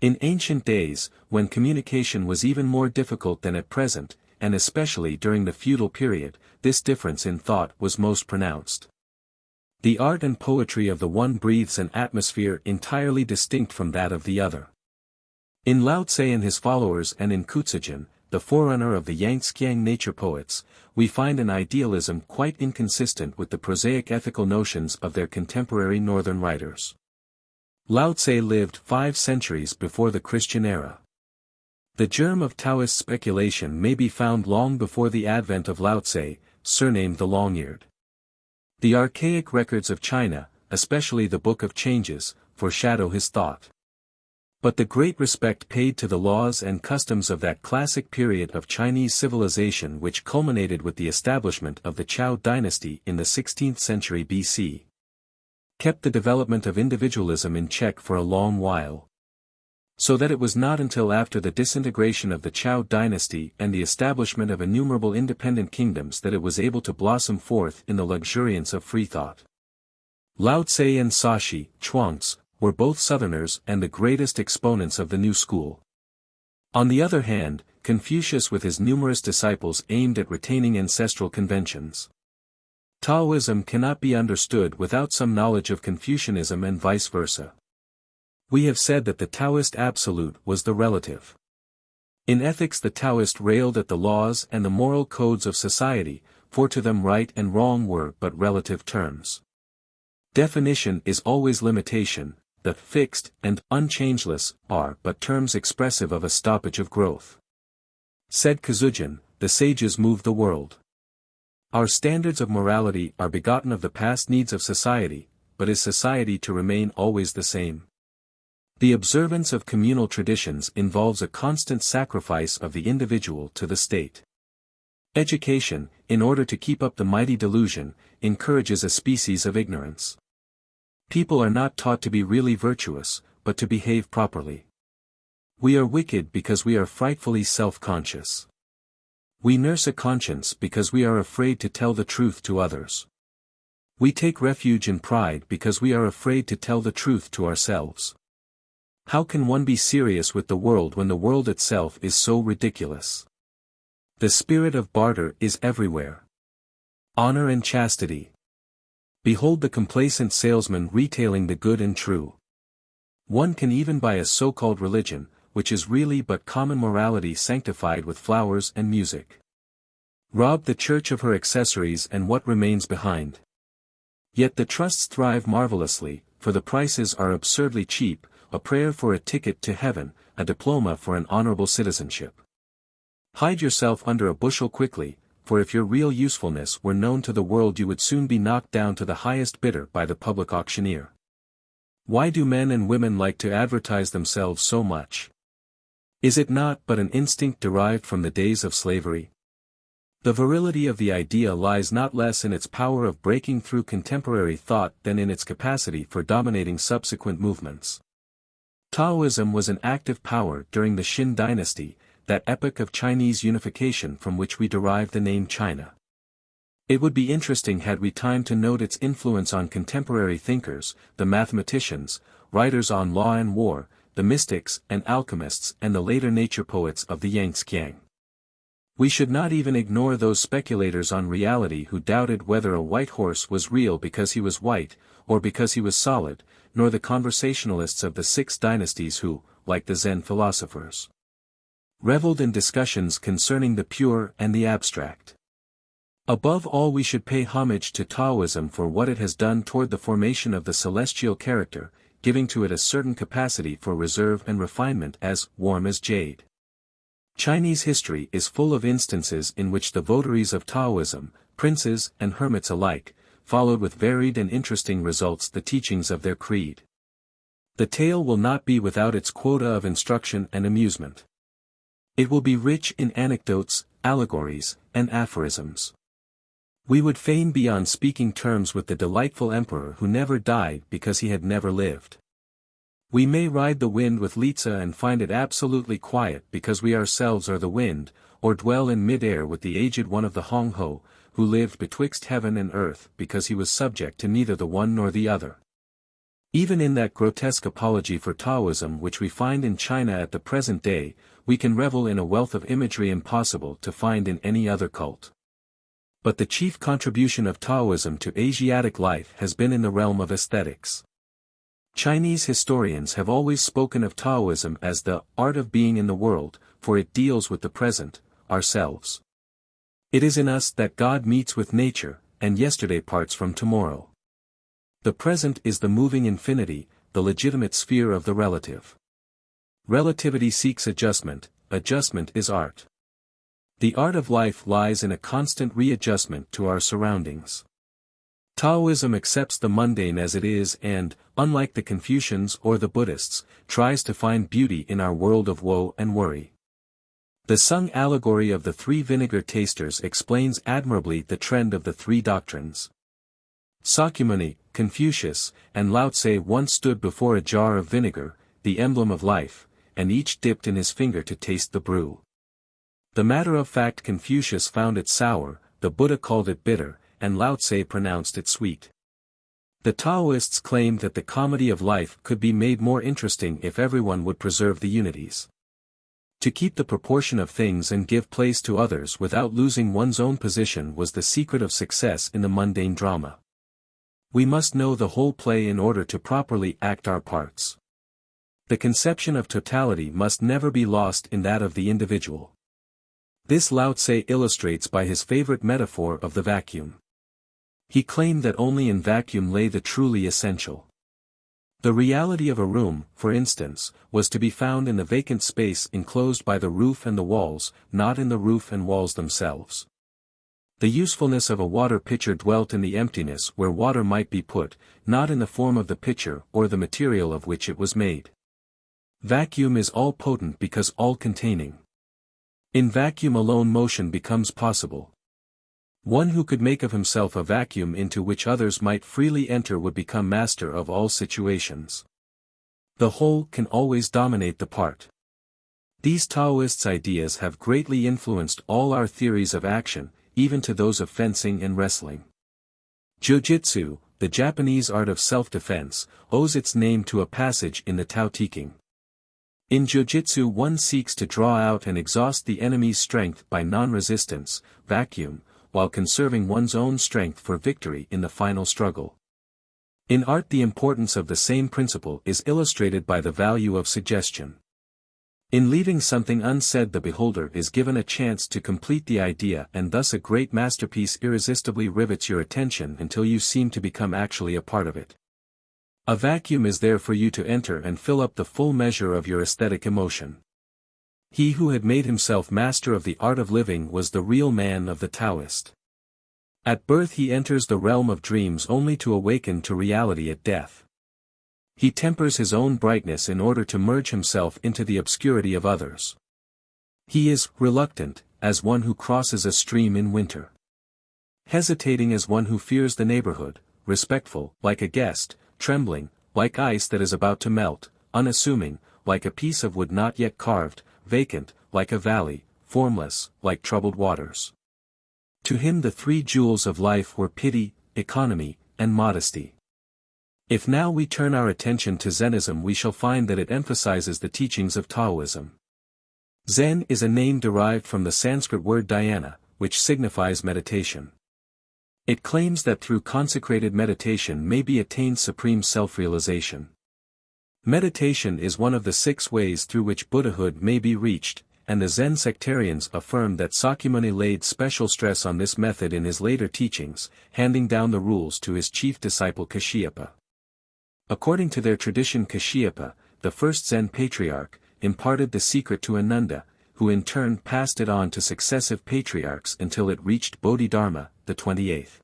In ancient days, when communication was even more difficult than at present, and especially during the feudal period, this difference in thought was most pronounced. The art and poetry of the one breathes an atmosphere entirely distinct from that of the other. In Lao Tse and his followers and in Kutzujin, the forerunner of the Yangtze nature poets, we find an idealism quite inconsistent with the prosaic ethical notions of their contemporary northern writers. Lao Tse lived 5 centuries before the Christian era. The germ of Taoist speculation may be found long before the advent of Lao Tse, surnamed the Long-Eared. The archaic records of China, especially the Book of Changes, foreshadow his thought. But the great respect paid to the laws and customs of that classic period of Chinese civilization which culminated with the establishment of the Zhou dynasty in the 16th century BC, kept the development of individualism in check for a long while. So that it was not until after the disintegration of the Zhou dynasty and the establishment of innumerable independent kingdoms that it was able to blossom forth in the luxuriance of freethought. Lao Tse and Sashi, Chuangzi, were both Southerners and the greatest exponents of the new school. On the other hand, Confucius with his numerous disciples aimed at retaining ancestral conventions. Taoism cannot be understood without some knowledge of Confucianism and vice versa. We have said that the Taoist absolute was the relative. In ethics the Taoist railed at the laws and the moral codes of society, for to them right and wrong were but relative terms. Definition is always limitation, the fixed and unchangeless are but terms expressive of a stoppage of growth. Said Kazujin, the sages move the world. Our standards of morality are begotten of the past needs of society, but is society to remain always the same? The observance of communal traditions involves a constant sacrifice of the individual to the state. Education, in order to keep up the mighty delusion, encourages a species of ignorance. People are not taught to be really virtuous, but to behave properly. We are wicked because we are frightfully self-conscious. We nurse a conscience because we are afraid to tell the truth to others. We take refuge in pride because we are afraid to tell the truth to ourselves. How can one be serious with the world when the world itself is so ridiculous? The spirit of barter is everywhere. Honor and chastity. Behold the complacent salesman retailing the good and true. One can even buy a so-called religion, which is really but common morality sanctified with flowers and music. Rob the church of her accessories and what remains behind. Yet the trusts thrive marvelously, for the prices are absurdly cheap, a prayer for a ticket to heaven, a diploma for an honorable citizenship. Hide yourself under a bushel quickly, for if your real usefulness were known to the world you would soon be knocked down to the highest bidder by the public auctioneer. Why do men and women like to advertise themselves so much? Is it not but an instinct derived from the days of slavery? The virility of the idea lies not less in its power of breaking through contemporary thought than in its capacity for dominating subsequent movements. Taoism was an active power during the Qin dynasty, that epoch of Chinese unification from which we derive the name China. It would be interesting had we time to note its influence on contemporary thinkers, the mathematicians, writers on law and war, the mystics and alchemists and the later nature poets of the Yangtze. We should not even ignore those speculators on reality who doubted whether a white horse was real because he was white, or because he was solid, nor the conversationalists of the 6 dynasties who, like the Zen philosophers, reveled in discussions concerning the pure and the abstract. Above all we should pay homage to Taoism for what it has done toward the formation of the celestial character, giving to it a certain capacity for reserve and refinement as warm as jade. Chinese history is full of instances in which the votaries of Taoism, princes and hermits alike, followed with varied and interesting results the teachings of their creed. The tale will not be without its quota of instruction and amusement. It will be rich in anecdotes, allegories, and aphorisms. We would fain be on speaking terms with the delightful emperor who never died because he had never lived. We may ride the wind with Litsa and find it absolutely quiet because we ourselves are the wind, or dwell in mid-air with the aged one of the Hong Ho, who lived betwixt heaven and earth because he was subject to neither the one nor the other. Even in that grotesque apology for Taoism which we find in China at the present day, we can revel in a wealth of imagery impossible to find in any other cult. But the chief contribution of Taoism to Asiatic life has been in the realm of aesthetics. Chinese historians have always spoken of Taoism as the art of being in the world, for it deals with the present, ourselves. It is in us that God meets with nature, and yesterday parts from tomorrow. The present is the moving infinity, the legitimate sphere of the relative. Relativity seeks adjustment, adjustment is art. The art of life lies in a constant readjustment to our surroundings. Taoism accepts the mundane as it is and, unlike the Confucians or the Buddhists, tries to find beauty in our world of woe and worry. The Sung allegory of the three vinegar tasters explains admirably the trend of the three doctrines. Sakyamuni, Confucius, and Lao Tse once stood before a jar of vinegar, the emblem of life, and each dipped in his finger to taste the brew. The matter-of-fact Confucius found it sour, the Buddha called it bitter, and Lao Tse pronounced it sweet. The Taoists claimed that the comedy of life could be made more interesting if everyone would preserve the unities. To keep the proportion of things and give place to others without losing one's own position was the secret of success in the mundane drama. We must know the whole play in order to properly act our parts. The conception of totality must never be lost in that of the individual. This Lao Tse illustrates by his favorite metaphor of the vacuum. He claimed that only in vacuum lay the truly essential. The reality of a room, for instance, was to be found in the vacant space enclosed by the roof and the walls, not in the roof and walls themselves. The usefulness of a water pitcher dwelt in the emptiness where water might be put, not in the form of the pitcher or the material of which it was made. Vacuum is all-potent because all-containing. In vacuum alone motion becomes possible. One who could make of himself a vacuum into which others might freely enter would become master of all situations. The whole can always dominate the part. These Taoists' ideas have greatly influenced all our theories of action, even to those of fencing and wrestling. Jiu-jitsu, the Japanese art of self-defense, owes its name to a passage in the Tao Te Ching. In jiu-jitsu one seeks to draw out and exhaust the enemy's strength by non-resistance, vacuum, while conserving one's own strength for victory in the final struggle. In art the importance of the same principle is illustrated by the value of suggestion. In leaving something unsaid the beholder is given a chance to complete the idea and thus a great masterpiece irresistibly rivets your attention until you seem to become actually a part of it. A vacuum is there for you to enter and fill up the full measure of your aesthetic emotion. He who had made himself master of the art of living was the real man of the Taoist. At birth he enters the realm of dreams only to awaken to reality at death. He tempers his own brightness in order to merge himself into the obscurity of others. He is reluctant, as one who crosses a stream in winter. Hesitating as one who fears the neighborhood, respectful, like a guest, trembling, like ice that is about to melt, unassuming, like a piece of wood not yet carved, vacant, like a valley, formless, like troubled waters. To him the three jewels of life were pity, economy, and modesty. If now we turn our attention to Zennism we shall find that it emphasizes the teachings of Taoism. Zen is a name derived from the Sanskrit word dhyana, which signifies meditation. It claims that through consecrated meditation may be attained supreme self-realization. Meditation is one of the 6 ways through which Buddhahood may be reached, and the Zen sectarians affirm that Sakyamuni laid special stress on this method in his later teachings, handing down the rules to his chief disciple Kashyapa. According to their tradition Kashyapa, the first Zen patriarch, imparted the secret to Ananda, who in turn passed it on to successive patriarchs until it reached Bodhidharma, the 28th.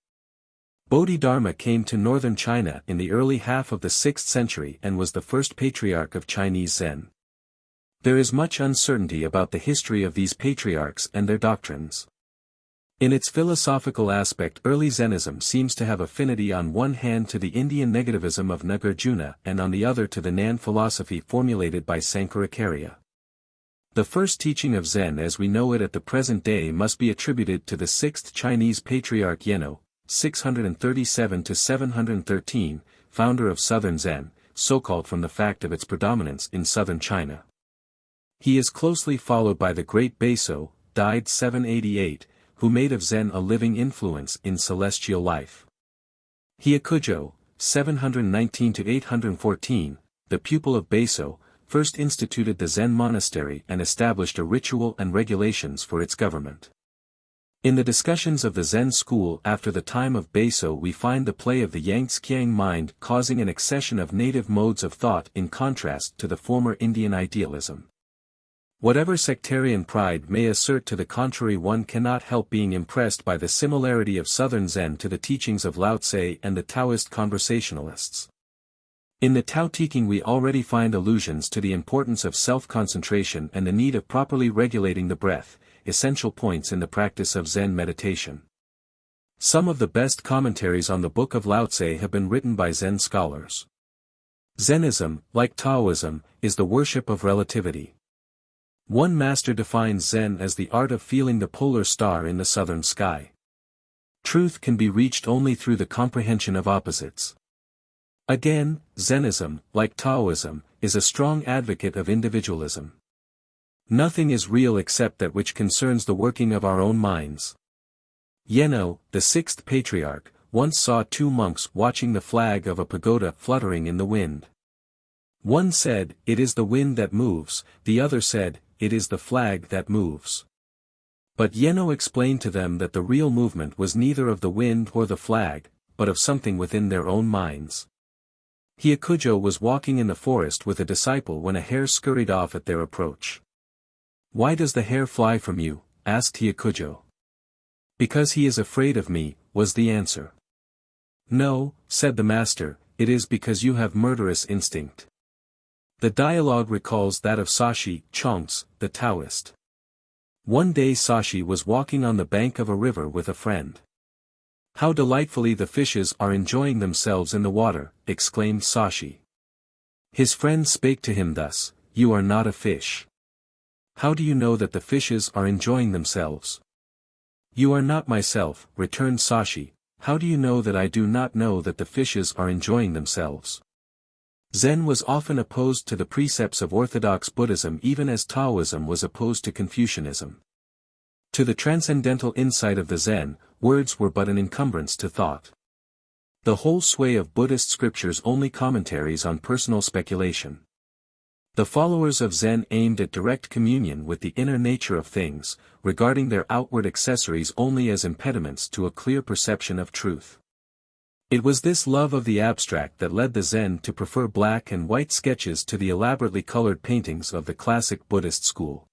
Bodhidharma came to northern China in the early half of the 6th century and was the first patriarch of Chinese Zen. There is much uncertainty about the history of these patriarchs and their doctrines. In its philosophical aspect early Zennism seems to have affinity on one hand to the Indian negativism of Nagarjuna and on the other to the Nan philosophy formulated by Sankaracharya. The first teaching of Zen as we know it at the present day must be attributed to the 6th Chinese patriarch Yeno, 637–713, founder of Southern Zen, so-called from the fact of its predominance in southern China. He is closely followed by the great Beiso, died 788, who made of Zen a living influence in celestial life. Hyakujo, 719–814, the pupil of Beiso, first instituted the Zen monastery and established a ritual and regulations for its government. In the discussions of the Zen school after the time of Beisho we find the play of the Yang-Qiang mind causing an accession of native modes of thought in contrast to the former Indian idealism. Whatever sectarian pride may assert to the contrary, one cannot help being impressed by the similarity of Southern Zen to the teachings of Lao Tse and the Taoist conversationalists. In the Tao Te Ching we already find allusions to the importance of self-concentration and the need of properly regulating the breath, essential points in the practice of Zen meditation. Some of the best commentaries on the Book of Lao Tse have been written by Zen scholars. Zennism, like Taoism, is the worship of relativity. One master defines Zen as the art of feeling the polar star in the southern sky. Truth can be reached only through the comprehension of opposites. Again, Zennism, like Taoism, is a strong advocate of individualism. Nothing is real except that which concerns the working of our own minds. Yeno, the sixth patriarch, once saw two monks watching the flag of a pagoda fluttering in the wind. One said, "It is the wind that moves," the other said, "It is the flag that moves." But Yeno explained to them that the real movement was neither of the wind or the flag, but of something within their own minds. Hyakujo was walking in the forest with a disciple when a hare scurried off at their approach. "Why does the hare fly from you?" asked Hyakujo. "Because he is afraid of me," was the answer. "No," said the master, "it is because you have murderous instinct." The dialogue recalls that of Sashi Chonks, the Taoist. One day Sashi was walking on the bank of a river with a friend. "How delightfully the fishes are enjoying themselves in the water," exclaimed Sashi. His friend spake to him thus, "You are not a fish. How do you know that the fishes are enjoying themselves?" "You are not myself," returned Sashi, "how do you know that I do not know that the fishes are enjoying themselves?" Zen was often opposed to the precepts of orthodox Buddhism even as Taoism was opposed to Confucianism. To the transcendental insight of the Zen, words were but an encumbrance to thought. The whole sway of Buddhist scriptures only commentaries on personal speculation. The followers of Zen aimed at direct communion with the inner nature of things, regarding their outward accessories only as impediments to a clear perception of truth. It was this love of the abstract that led the Zen to prefer black and white sketches to the elaborately colored paintings of the classic Buddhist school.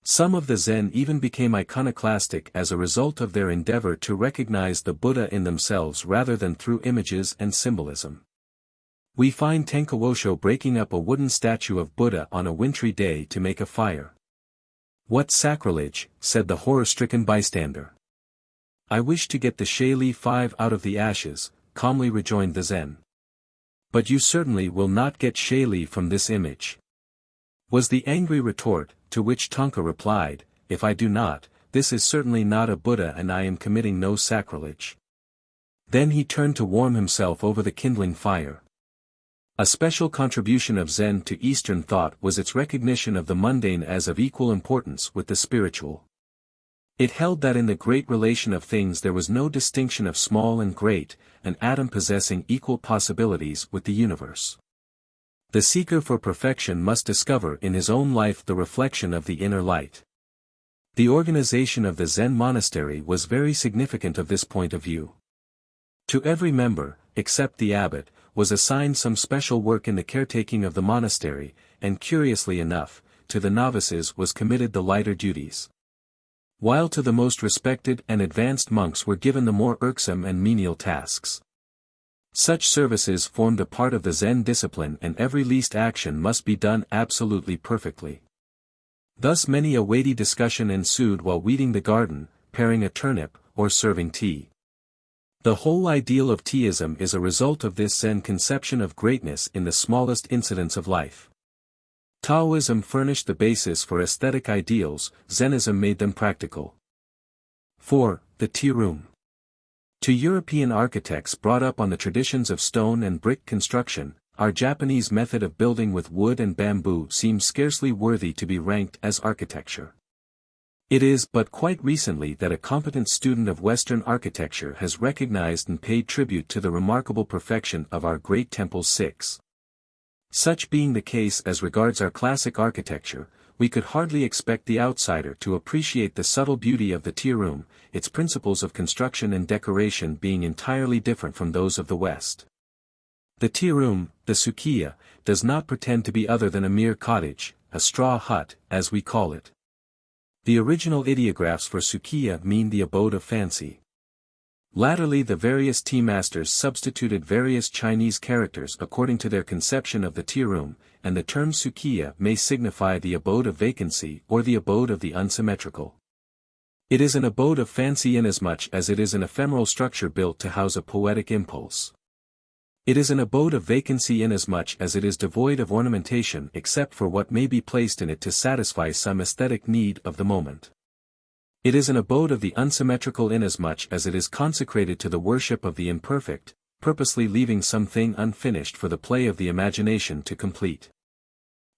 Some of the Zen even became iconoclastic as a result of their endeavor to recognize the Buddha in themselves rather than through images and symbolism. We find Tenkawosho breaking up a wooden statue of Buddha on a wintry day to make a fire. "What sacrilege," said the horror-stricken bystander. "I wish to get the Shei 5 out of the ashes," calmly rejoined the Zen. "But you certainly will not get Shei from this image," was the angry retort, to which Tonka replied, "If I do not, this is certainly not a Buddha and I am committing no sacrilege." Then he turned to warm himself over the kindling fire. A special contribution of Zen to Eastern thought was its recognition of the mundane as of equal importance with the spiritual. It held that in the great relation of things there was no distinction of small and great, an atom possessing equal possibilities with the universe. The seeker for perfection must discover in his own life the reflection of the inner light. The organization of the Zen monastery was very significant of this point of view. To every member, except the abbot, was assigned some special work in the caretaking of the monastery, and curiously enough, to the novices was committed the lighter duties. While to the most respected and advanced monks were given the more irksome and menial tasks. Such services formed a part of the Zen discipline and every least action must be done absolutely perfectly. Thus many a weighty discussion ensued while weeding the garden, paring a turnip, or serving tea. The whole ideal of Teaism is a result of this Zen conception of greatness in the smallest incidents of life. Taoism furnished the basis for aesthetic ideals, Zennism made them practical. 4. The tea room. To European architects brought up on the traditions of stone and brick construction, our Japanese method of building with wood and bamboo seems scarcely worthy to be ranked as architecture. It is but quite recently that a competent student of Western architecture has recognized and paid tribute to the remarkable perfection of our great temple's 6. Such being the case as regards our classic architecture, we could hardly expect the outsider to appreciate the subtle beauty of the tea room, its principles of construction and decoration being entirely different from those of the West. The tea room, the sukiya, does not pretend to be other than a mere cottage, a straw hut, as we call it. The original ideographs for sukiya mean the abode of fancy. Latterly the various tea masters substituted various Chinese characters according to their conception of the tea room, and the term sukiya may signify the abode of vacancy or the abode of the unsymmetrical. It is an abode of fancy inasmuch as it is an ephemeral structure built to house a poetic impulse. It is an abode of vacancy inasmuch as it is devoid of ornamentation except for what may be placed in it to satisfy some aesthetic need of the moment. It is an abode of the unsymmetrical inasmuch as it is consecrated to the worship of the imperfect, purposely leaving something unfinished for the play of the imagination to complete.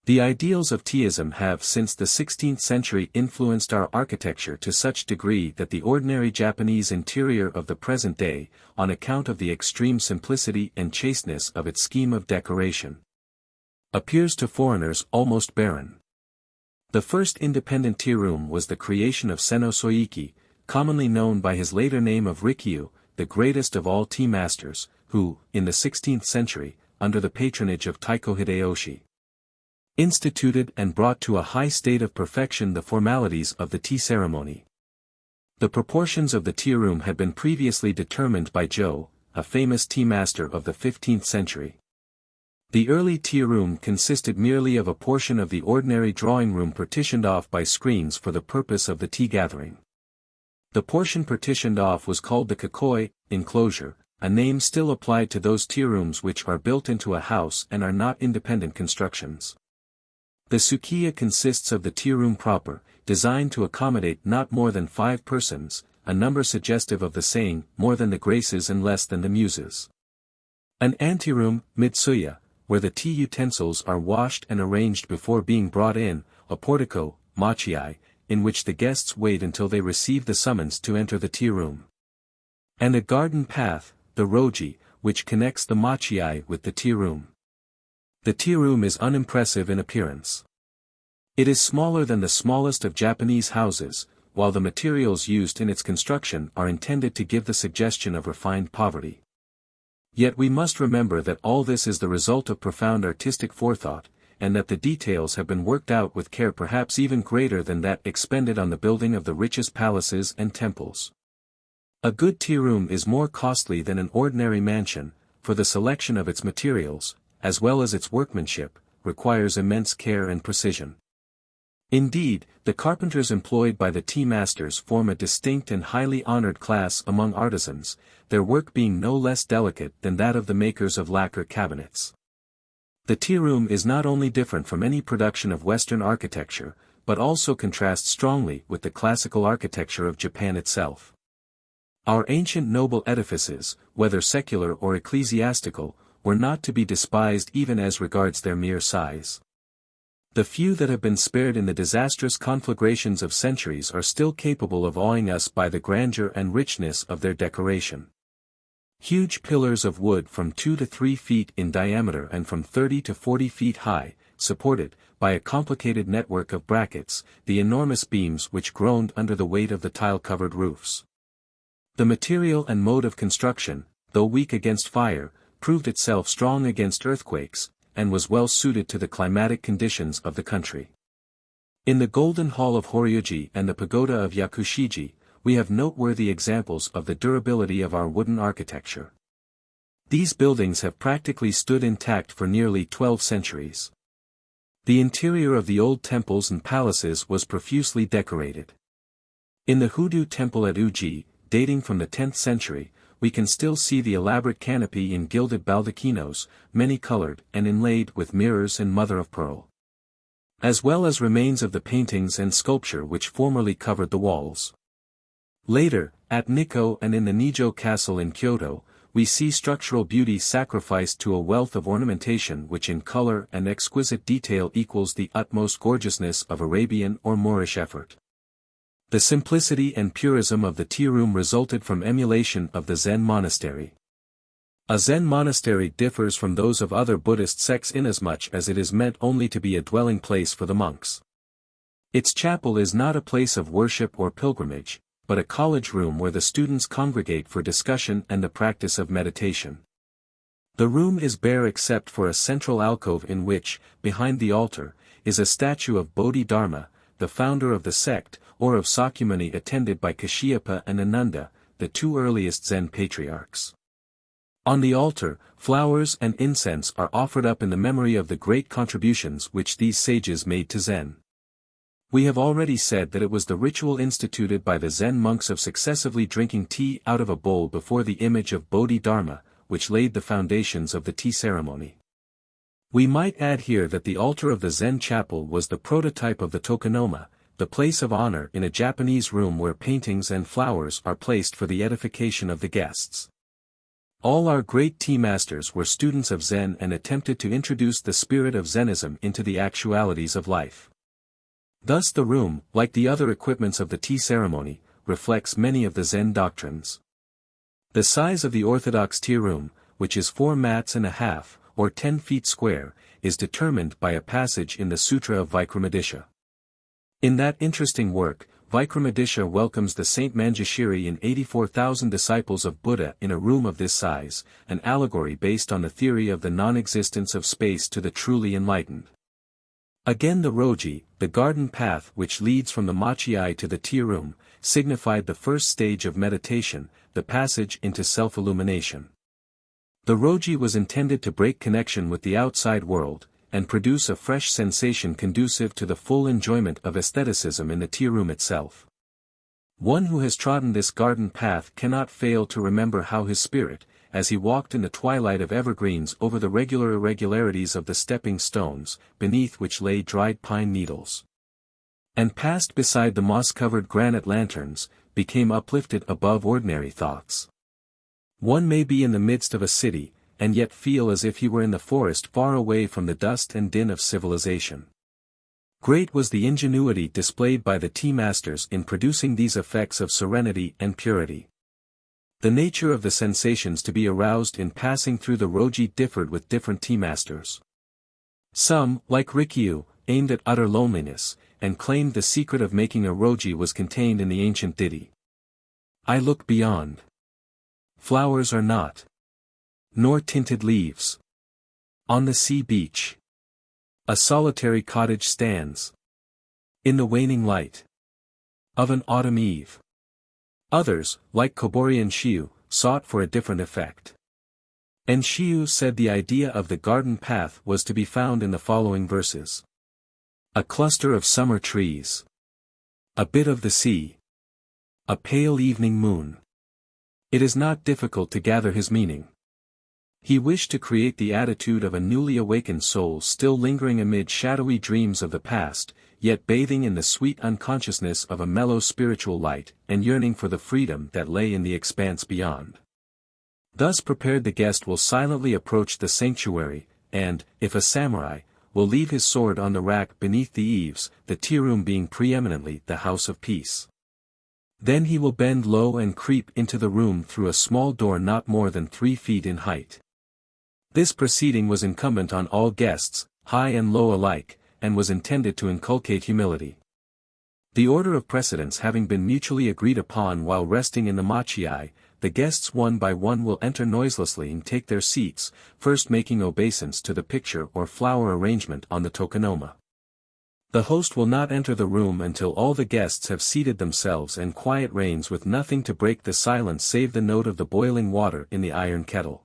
The ideals of teaism have since the 16th century influenced our architecture to such degree that the ordinary Japanese interior of the present day, on account of the extreme simplicity and chasteness of its scheme of decoration, appears to foreigners almost barren. The first independent tea room was the creation of Senno Soiki, commonly known by his later name of Rikyu, the greatest of all tea masters, who, in the 16th century, under the patronage of Taiko Hideyoshi, instituted and brought to a high state of perfection the formalities of the tea ceremony. The proportions of the tea room had been previously determined by Chadō, a famous tea master of the 15th century. The early tea room consisted merely of a portion of the ordinary drawing room partitioned off by screens for the purpose of the tea gathering. The portion partitioned off was called the kakoi, enclosure, a name still applied to those tea rooms which are built into a house and are not independent constructions. The sukiya consists of the tea room proper, designed to accommodate not more than 5 persons, a number suggestive of the saying, more than the graces and less than the muses. An anteroom, mitsuya, where the tea utensils are washed and arranged before being brought in, a portico, machiai, in which the guests wait until they receive the summons to enter the tea room. And a garden path, the roji, which connects the machiai with the tea room. The tea room is unimpressive in appearance. It is smaller than the smallest of Japanese houses, while the materials used in its construction are intended to give the suggestion of refined poverty. Yet we must remember that all this is the result of profound artistic forethought, and that the details have been worked out with care perhaps even greater than that expended on the building of the richest palaces and temples. A good tea room is more costly than an ordinary mansion, for the selection of its materials, as well as its workmanship, requires immense care and precision. Indeed, the carpenters employed by the tea masters form a distinct and highly honored class among artisans, their work being no less delicate than that of the makers of lacquer cabinets. The tea room is not only different from any production of Western architecture, but also contrasts strongly with the classical architecture of Japan itself. Our ancient noble edifices, whether secular or ecclesiastical, were not to be despised even as regards their mere size. The few that have been spared in the disastrous conflagrations of centuries are still capable of awing us by the grandeur and richness of their decoration. Huge pillars of wood from 2 to 3 feet in diameter and from 30 to 40 feet high, supported, by a complicated network of brackets, the enormous beams which groaned under the weight of the tile-covered roofs. The material and mode of construction, though weak against fire, proved itself strong against earthquakes, and was well suited to the climatic conditions of the country. In the Golden Hall of Horyuji and the Pagoda of Yakushiji, we have noteworthy examples of the durability of our wooden architecture. These buildings have practically stood intact for nearly 12 centuries. The interior of the old temples and palaces was profusely decorated. In the Hoodoo temple at Uji, dating from the 10th century, we can still see the elaborate canopy in gilded baldacchinos, many-colored and inlaid with mirrors and mother-of-pearl, as well as remains of the paintings and sculpture which formerly covered the walls. Later, at Nikko and in the Nijo Castle in Kyoto, we see structural beauty sacrificed to a wealth of ornamentation which in color and exquisite detail equals the utmost gorgeousness of Arabian or Moorish effort. The simplicity and purism of the tea room resulted from emulation of the Zen monastery. A Zen monastery differs from those of other Buddhist sects inasmuch as it is meant only to be a dwelling place for the monks. Its chapel is not a place of worship or pilgrimage, but a college room where the students congregate for discussion and the practice of meditation. The room is bare except for a central alcove in which, behind the altar, is a statue of Bodhidharma, the founder of the sect, or of Sakyamuni attended by Kashyapa and Ananda, the two earliest Zen patriarchs. On the altar, flowers and incense are offered up in the memory of the great contributions which these sages made to Zen. We have already said that it was the ritual instituted by the Zen monks of successively drinking tea out of a bowl before the image of Bodhidharma, which laid the foundations of the tea ceremony. We might add here that the altar of the Zen chapel was the prototype of the tokonoma, the place of honor in a Japanese room where paintings and flowers are placed for the edification of the guests. All our great tea masters were students of Zen and attempted to introduce the spirit of Zennism into the actualities of life. Thus the room, like the other equipments of the tea ceremony, reflects many of the Zen doctrines. The size of the orthodox tea room, which is 4 mats and a half, or 10 feet square, is determined by a passage in the Sutra of Vikramadisha. In that interesting work, Vikramadisha welcomes the Saint Manjushri and 84,000 disciples of Buddha in a room of this size, an allegory based on the theory of the non-existence of space to the truly enlightened. Again the roji, the garden path which leads from the machiai to the tea room, signified the first stage of meditation, the passage into self-illumination. The roji was intended to break connection with the outside world, and produce a fresh sensation conducive to the full enjoyment of aestheticism in the tea room itself. One who has trodden this garden path cannot fail to remember how his spirit, as he walked in the twilight of evergreens over the regular irregularities of the stepping stones, beneath which lay dried pine needles, and passed beside the moss-covered granite lanterns, became uplifted above ordinary thoughts. One may be in the midst of a city, and yet feel as if he were in the forest far away from the dust and din of civilization. Great was the ingenuity displayed by the tea masters in producing these effects of serenity and purity. The nature of the sensations to be aroused in passing through the roji differed with different tea masters. Some, like Rikyu, aimed at utter loneliness, and claimed the secret of making a roji was contained in the ancient ditty. I look beyond. Flowers are not, nor tinted leaves. On the sea beach, a solitary cottage stands, in the waning light of an autumn eve. Others, like Kobori and Shiu, sought for a different effect. And Shiu said the idea of the garden path was to be found in the following verses. A cluster of summer trees, a bit of the sea, a pale evening moon. It is not difficult to gather his meaning. He wished to create the attitude of a newly awakened soul still lingering amid shadowy dreams of the past, yet bathing in the sweet unconsciousness of a mellow spiritual light, and yearning for the freedom that lay in the expanse beyond. Thus prepared the guest will silently approach the sanctuary, and, if a samurai, will leave his sword on the rack beneath the eaves, the tea room being preeminently the house of peace. Then he will bend low and creep into the room through a small door not more than 3 feet in height. This proceeding was incumbent on all guests, high and low alike, and was intended to inculcate humility. The order of precedence having been mutually agreed upon while resting in the machiai, the guests one by one will enter noiselessly and take their seats, first making obeisance to the picture or flower arrangement on the tokonoma. The host will not enter the room until all the guests have seated themselves and quiet reigns with nothing to break the silence save the note of the boiling water in the iron kettle.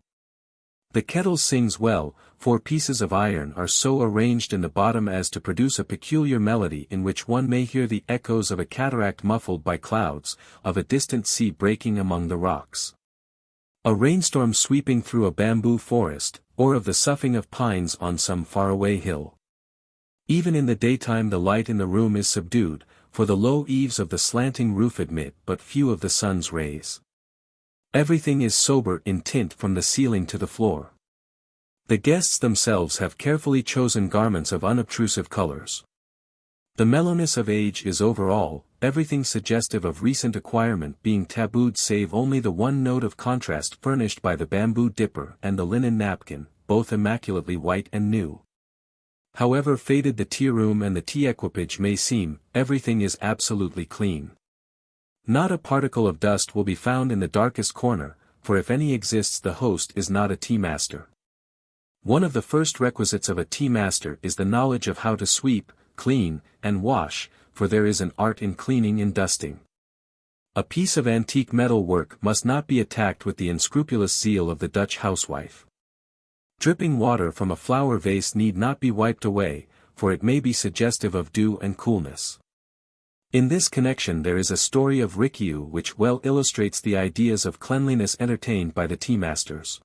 The kettle sings well, 4 pieces of iron are so arranged in the bottom as to produce a peculiar melody in which one may hear the echoes of a cataract muffled by clouds, of a distant sea breaking among the rocks, a rainstorm sweeping through a bamboo forest, or of the soughing of pines on some faraway hill. Even in the daytime the light in the room is subdued, for the low eaves of the slanting roof admit but few of the sun's rays. Everything is sober in tint from the ceiling to the floor. The guests themselves have carefully chosen garments of unobtrusive colors. The mellowness of age is over all, everything suggestive of recent acquirement being tabooed save only the one note of contrast furnished by the bamboo dipper and the linen napkin, both immaculately white and new. However faded the tea room and the tea equipage may seem, everything is absolutely clean. Not a particle of dust will be found in the darkest corner, for if any exists the host is not a tea master. One of the first requisites of a tea master is the knowledge of how to sweep, clean, and wash, for there is an art in cleaning and dusting. A piece of antique metal work must not be attacked with the unscrupulous zeal of the Dutch housewife. Dripping water from a flower vase need not be wiped away, for it may be suggestive of dew and coolness. In this connection there is a story of Rikyu which well illustrates the ideas of cleanliness entertained by the tea masters.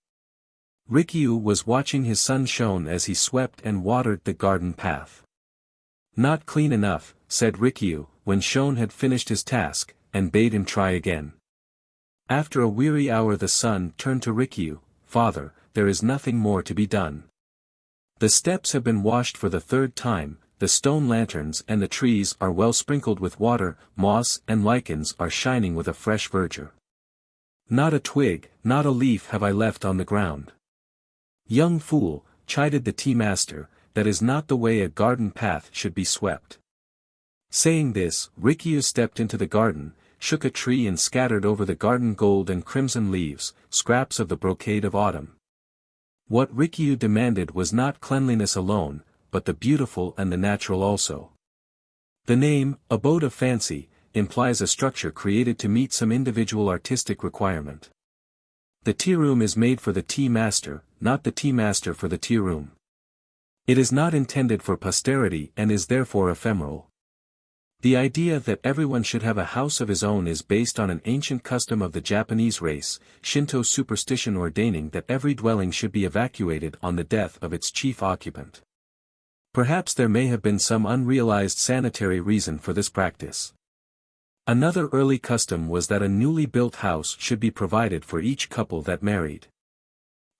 Rikyu was watching his son Shon as he swept and watered the garden path. "Not clean enough," said Rikyu, when Shon had finished his task, and bade him try again. After a weary hour the son turned to Rikyu, "Father, there is nothing more to be done. The steps have been washed for the third time, the stone lanterns and the trees are well sprinkled with water, moss and lichens are shining with a fresh verdure. Not a twig, not a leaf have I left on the ground." "Young fool," chided the tea master, "that is not the way a garden path should be swept." Saying this, Rikyu stepped into the garden, shook a tree and scattered over the garden gold and crimson leaves, scraps of the brocade of autumn. What Rikyu demanded was not cleanliness alone, but the beautiful and the natural also. The name, Abode of Fancy, implies a structure created to meet some individual artistic requirement. The tea room is made for the tea master, not the tea master for the tea room. It is not intended for posterity and is therefore ephemeral. The idea that everyone should have a house of his own is based on an ancient custom of the Japanese race, Shinto superstition ordaining that every dwelling should be evacuated on the death of its chief occupant. Perhaps there may have been some unrealized sanitary reason for this practice. Another early custom was that a newly built house should be provided for each couple that married.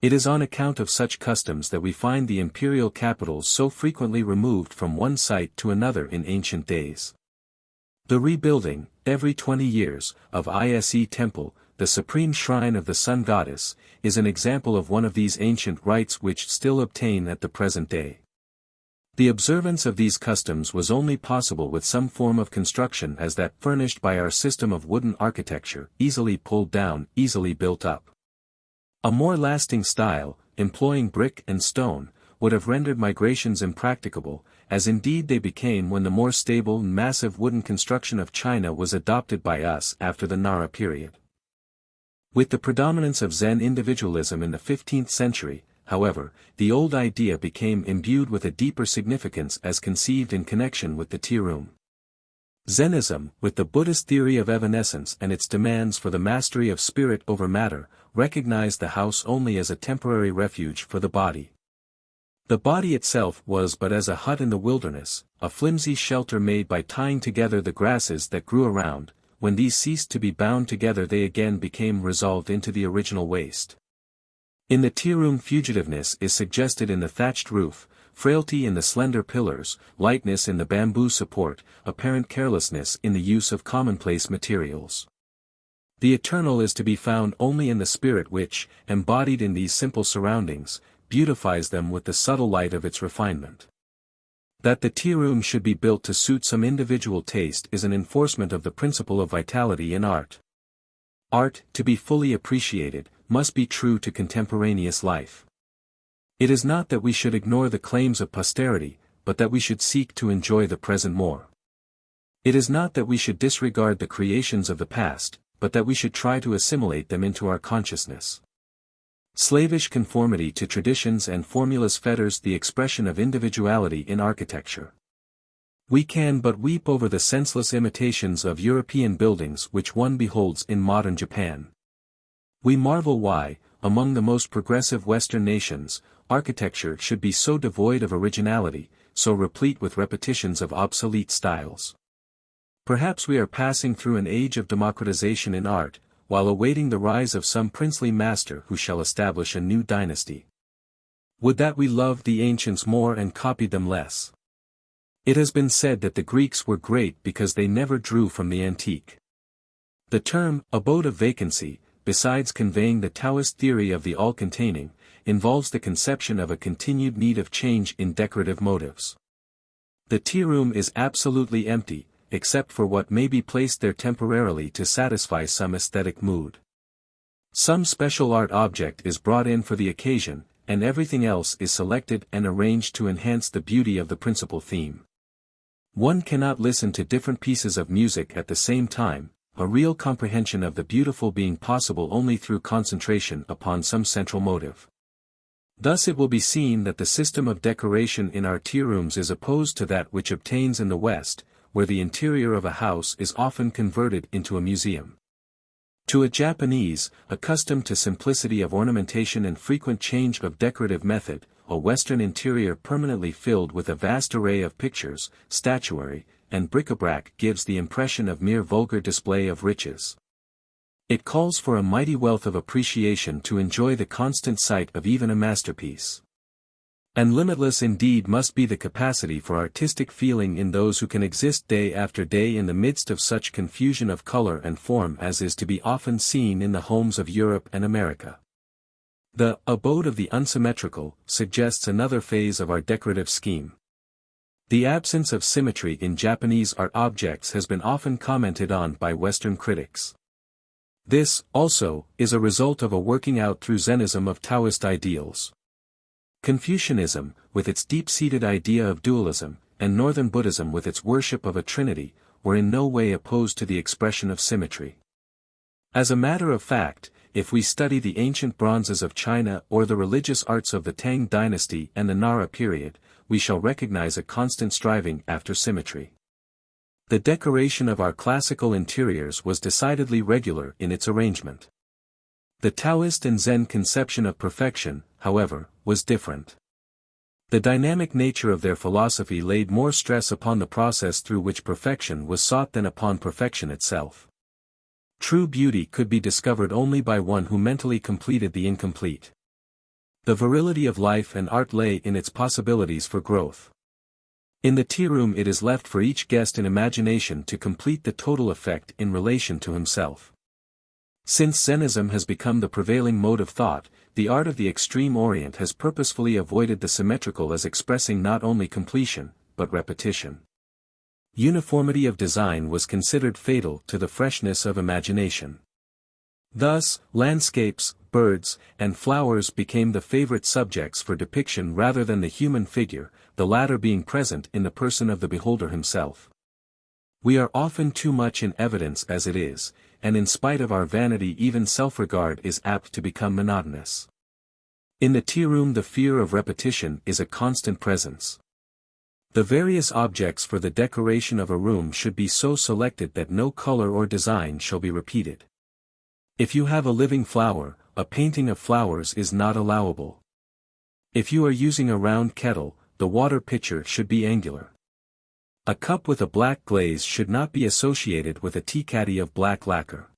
It is on account of such customs that we find the imperial capitals so frequently removed from one site to another in ancient days. The rebuilding, every 20 years, of Ise Temple, the supreme shrine of the sun goddess, is an example of one of these ancient rites which still obtain at the present day. The observance of these customs was only possible with some form of construction as that furnished by our system of wooden architecture, easily pulled down, easily built up. A more lasting style, employing brick and stone, would have rendered migrations impracticable, as indeed they became when the more stable and massive wooden construction of China was adopted by us after the Nara period. With the predominance of Zen individualism in the 15th century, however, the old idea became imbued with a deeper significance as conceived in connection with the tea room. Zennism, with the Buddhist theory of evanescence and its demands for the mastery of spirit over matter, recognized the house only as a temporary refuge for the body. The body itself was but as a hut in the wilderness, a flimsy shelter made by tying together the grasses that grew around. When these ceased to be bound together they again became resolved into the original waste. In the tea room fugitiveness is suggested in the thatched roof, frailty in the slender pillars, lightness in the bamboo support, apparent carelessness in the use of commonplace materials. The eternal is to be found only in the spirit which, embodied in these simple surroundings, beautifies them with the subtle light of its refinement. That the tea room should be built to suit some individual taste is an enforcement of the principle of vitality in art. Art, to be fully appreciated, must be true to contemporaneous life. It is not that we should ignore the claims of posterity, but that we should seek to enjoy the present more. It is not that we should disregard the creations of the past, but that we should try to assimilate them into our consciousness. Slavish conformity to traditions and formulas fetters the expression of individuality in architecture. We can but weep over the senseless imitations of European buildings which one beholds in modern Japan. We marvel why, among the most progressive Western nations, architecture should be so devoid of originality, so replete with repetitions of obsolete styles. Perhaps we are passing through an age of democratization in art, while awaiting the rise of some princely master who shall establish a new dynasty. Would that we loved the ancients more and copied them less. It has been said that the Greeks were great because they never drew from the antique. The term, abode of vacancy, besides conveying the Taoist theory of the all-containing, involves the conception of a continued need of change in decorative motives. The tea room is absolutely empty, except for what may be placed there temporarily to satisfy some aesthetic mood. Some special art object is brought in for the occasion, and everything else is selected and arranged to enhance the beauty of the principal theme. One cannot listen to different pieces of music at the same time, a real comprehension of the beautiful being possible only through concentration upon some central motive. Thus it will be seen that the system of decoration in our tea rooms is opposed to that which obtains in the West, where the interior of a house is often converted into a museum. To a Japanese, accustomed to simplicity of ornamentation and frequent change of decorative method, a Western interior permanently filled with a vast array of pictures, statuary, and bric-a-brac gives the impression of mere vulgar display of riches. It calls for a mighty wealth of appreciation to enjoy the constant sight of even a masterpiece. And limitless indeed must be the capacity for artistic feeling in those who can exist day after day in the midst of such confusion of color and form as is to be often seen in the homes of Europe and America. The abode of the unsymmetrical suggests another phase of our decorative scheme. The absence of symmetry in Japanese art objects has been often commented on by Western critics. This, also, is a result of a working out through Zennism of Taoist ideals. Confucianism, with its deep-seated idea of dualism, and Northern Buddhism with its worship of a trinity, were in no way opposed to the expression of symmetry. As a matter of fact, if we study the ancient bronzes of China or the religious arts of the Tang dynasty and the Nara period, we shall recognize a constant striving after symmetry. The decoration of our classical interiors was decidedly regular in its arrangement. The Taoist and Zen conception of perfection, however, was different. The dynamic nature of their philosophy laid more stress upon the process through which perfection was sought than upon perfection itself. True beauty could be discovered only by one who mentally completed the incomplete. The virility of life and art lay in its possibilities for growth. In the tea room it is left for each guest in imagination to complete the total effect in relation to himself. Since Zennism has become the prevailing mode of thought, the art of the extreme Orient has purposefully avoided the symmetrical as expressing not only completion, but repetition. Uniformity of design was considered fatal to the freshness of imagination. Thus, landscapes, birds, and flowers became the favorite subjects for depiction rather than the human figure, the latter being present in the person of the beholder himself. We are often too much in evidence as it is, and in spite of our vanity even self-regard is apt to become monotonous. In the tea room the fear of repetition is a constant presence. The various objects for the decoration of a room should be so selected that no color or design shall be repeated. If you have a living flower, a painting of flowers is not allowable. If you are using a round kettle, the water pitcher should be angular. A cup with a black glaze should not be associated with a tea caddy of black lacquer.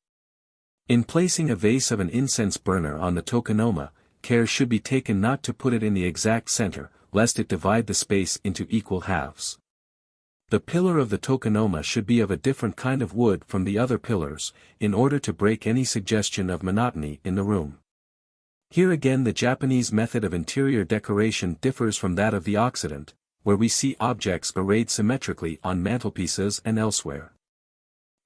In placing a vase of an incense burner on the tokonoma, care should be taken not to put it in the exact center, lest it divide the space into equal halves. The pillar of the tokonoma should be of a different kind of wood from the other pillars, in order to break any suggestion of monotony in the room. Here again the Japanese method of interior decoration differs from that of the Occident, where we see objects arrayed symmetrically on mantelpieces and elsewhere.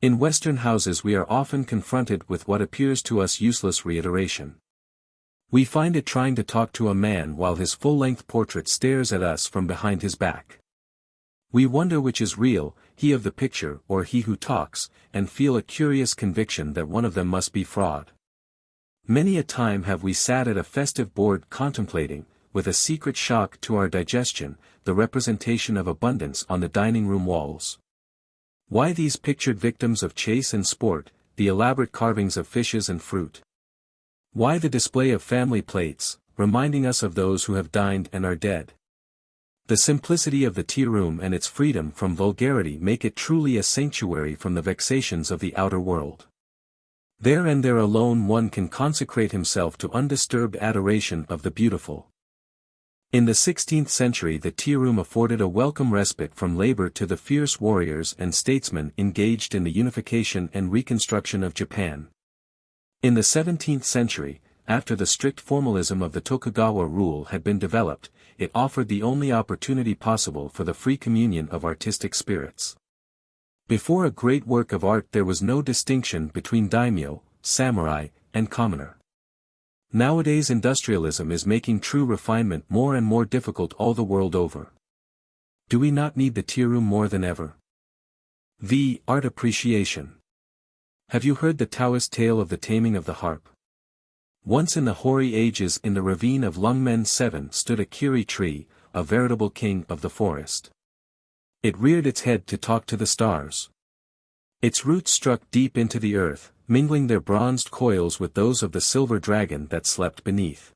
In Western houses we are often confronted with what appears to us useless reiteration. We find it trying to talk to a man while his full-length portrait stares at us from behind his back. We wonder which is real, he of the picture or he who talks, and feel a curious conviction that one of them must be fraud. Many a time have we sat at a festive board contemplating, with a secret shock to our digestion, the representation of abundance on the dining-room walls. Why these pictured victims of chase and sport, the elaborate carvings of fishes and fruit? Why the display of family plates, reminding us of those who have dined and are dead? The simplicity of the tea room and its freedom from vulgarity make it truly a sanctuary from the vexations of the outer world. There and there alone one can consecrate himself to undisturbed adoration of the beautiful. In the 16th century the tea room afforded a welcome respite from labor to the fierce warriors and statesmen engaged in the unification and reconstruction of Japan. In the 17th century, after the strict formalism of the Tokugawa rule had been developed, it offered the only opportunity possible for the free communion of artistic spirits. Before a great work of art there was no distinction between daimyo, samurai, and commoner. Nowadays industrialism is making true refinement more and more difficult all the world over. Do we not need the tea room more than ever? Art appreciation. Have you heard the Taoist tale of the taming of the harp? Once in the hoary ages in the ravine of Lungmen 7 stood a kiri tree, a veritable king of the forest. It reared its head to talk to the stars. Its roots struck deep into the earth, mingling their bronzed coils with those of the silver dragon that slept beneath.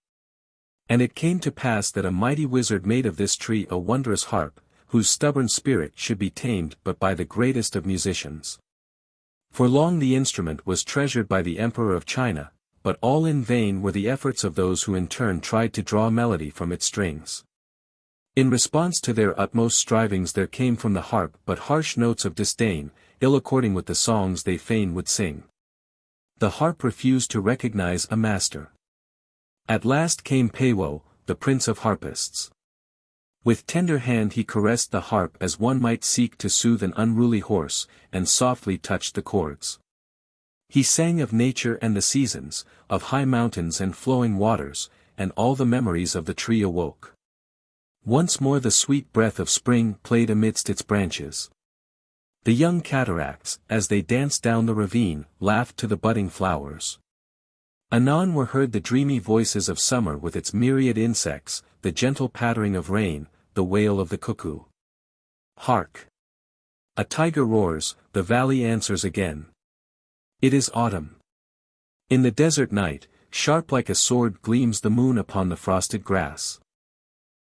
And it came to pass that a mighty wizard made of this tree a wondrous harp, whose stubborn spirit should be tamed but by the greatest of musicians. For long the instrument was treasured by the Emperor of China, but all in vain were the efforts of those who in turn tried to draw melody from its strings. In response to their utmost strivings there came from the harp but harsh notes of disdain, ill according with the songs they fain would sing. The harp refused to recognize a master. At last came Peiwo, the prince of harpists. With tender hand he caressed the harp as one might seek to soothe an unruly horse, and softly touched the chords. He sang of nature and the seasons, of high mountains and flowing waters, and all the memories of the tree awoke. Once more the sweet breath of spring played amidst its branches. The young cataracts, as they danced down the ravine, laughed to the budding flowers. Anon were heard the dreamy voices of summer with its myriad insects, the gentle pattering of rain, the wail of the cuckoo. Hark! A tiger roars, the valley answers again. It is autumn. In the desert night, sharp like a sword gleams the moon upon the frosted grass.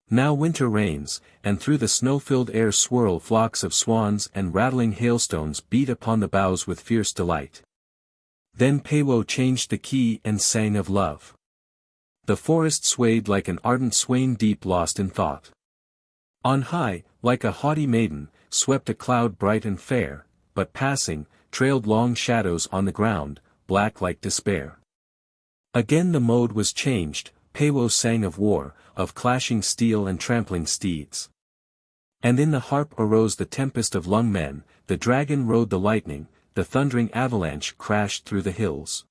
Now winter reigns, and through the snow-filled air swirl flocks of swans and rattling hailstones beat upon the boughs with fierce delight. Then Peiwo changed the key and sang of love. The forest swayed like an ardent swain deep lost in thought. On high, like a haughty maiden, swept a cloud bright and fair, but passing, trailed long shadows on the ground, black like despair. Again the mode was changed, Peiwo sang of war, of clashing steel and trampling steeds. And in the harp arose the tempest of Lungmen, the dragon rode the lightning, the thundering avalanche crashed through the hills.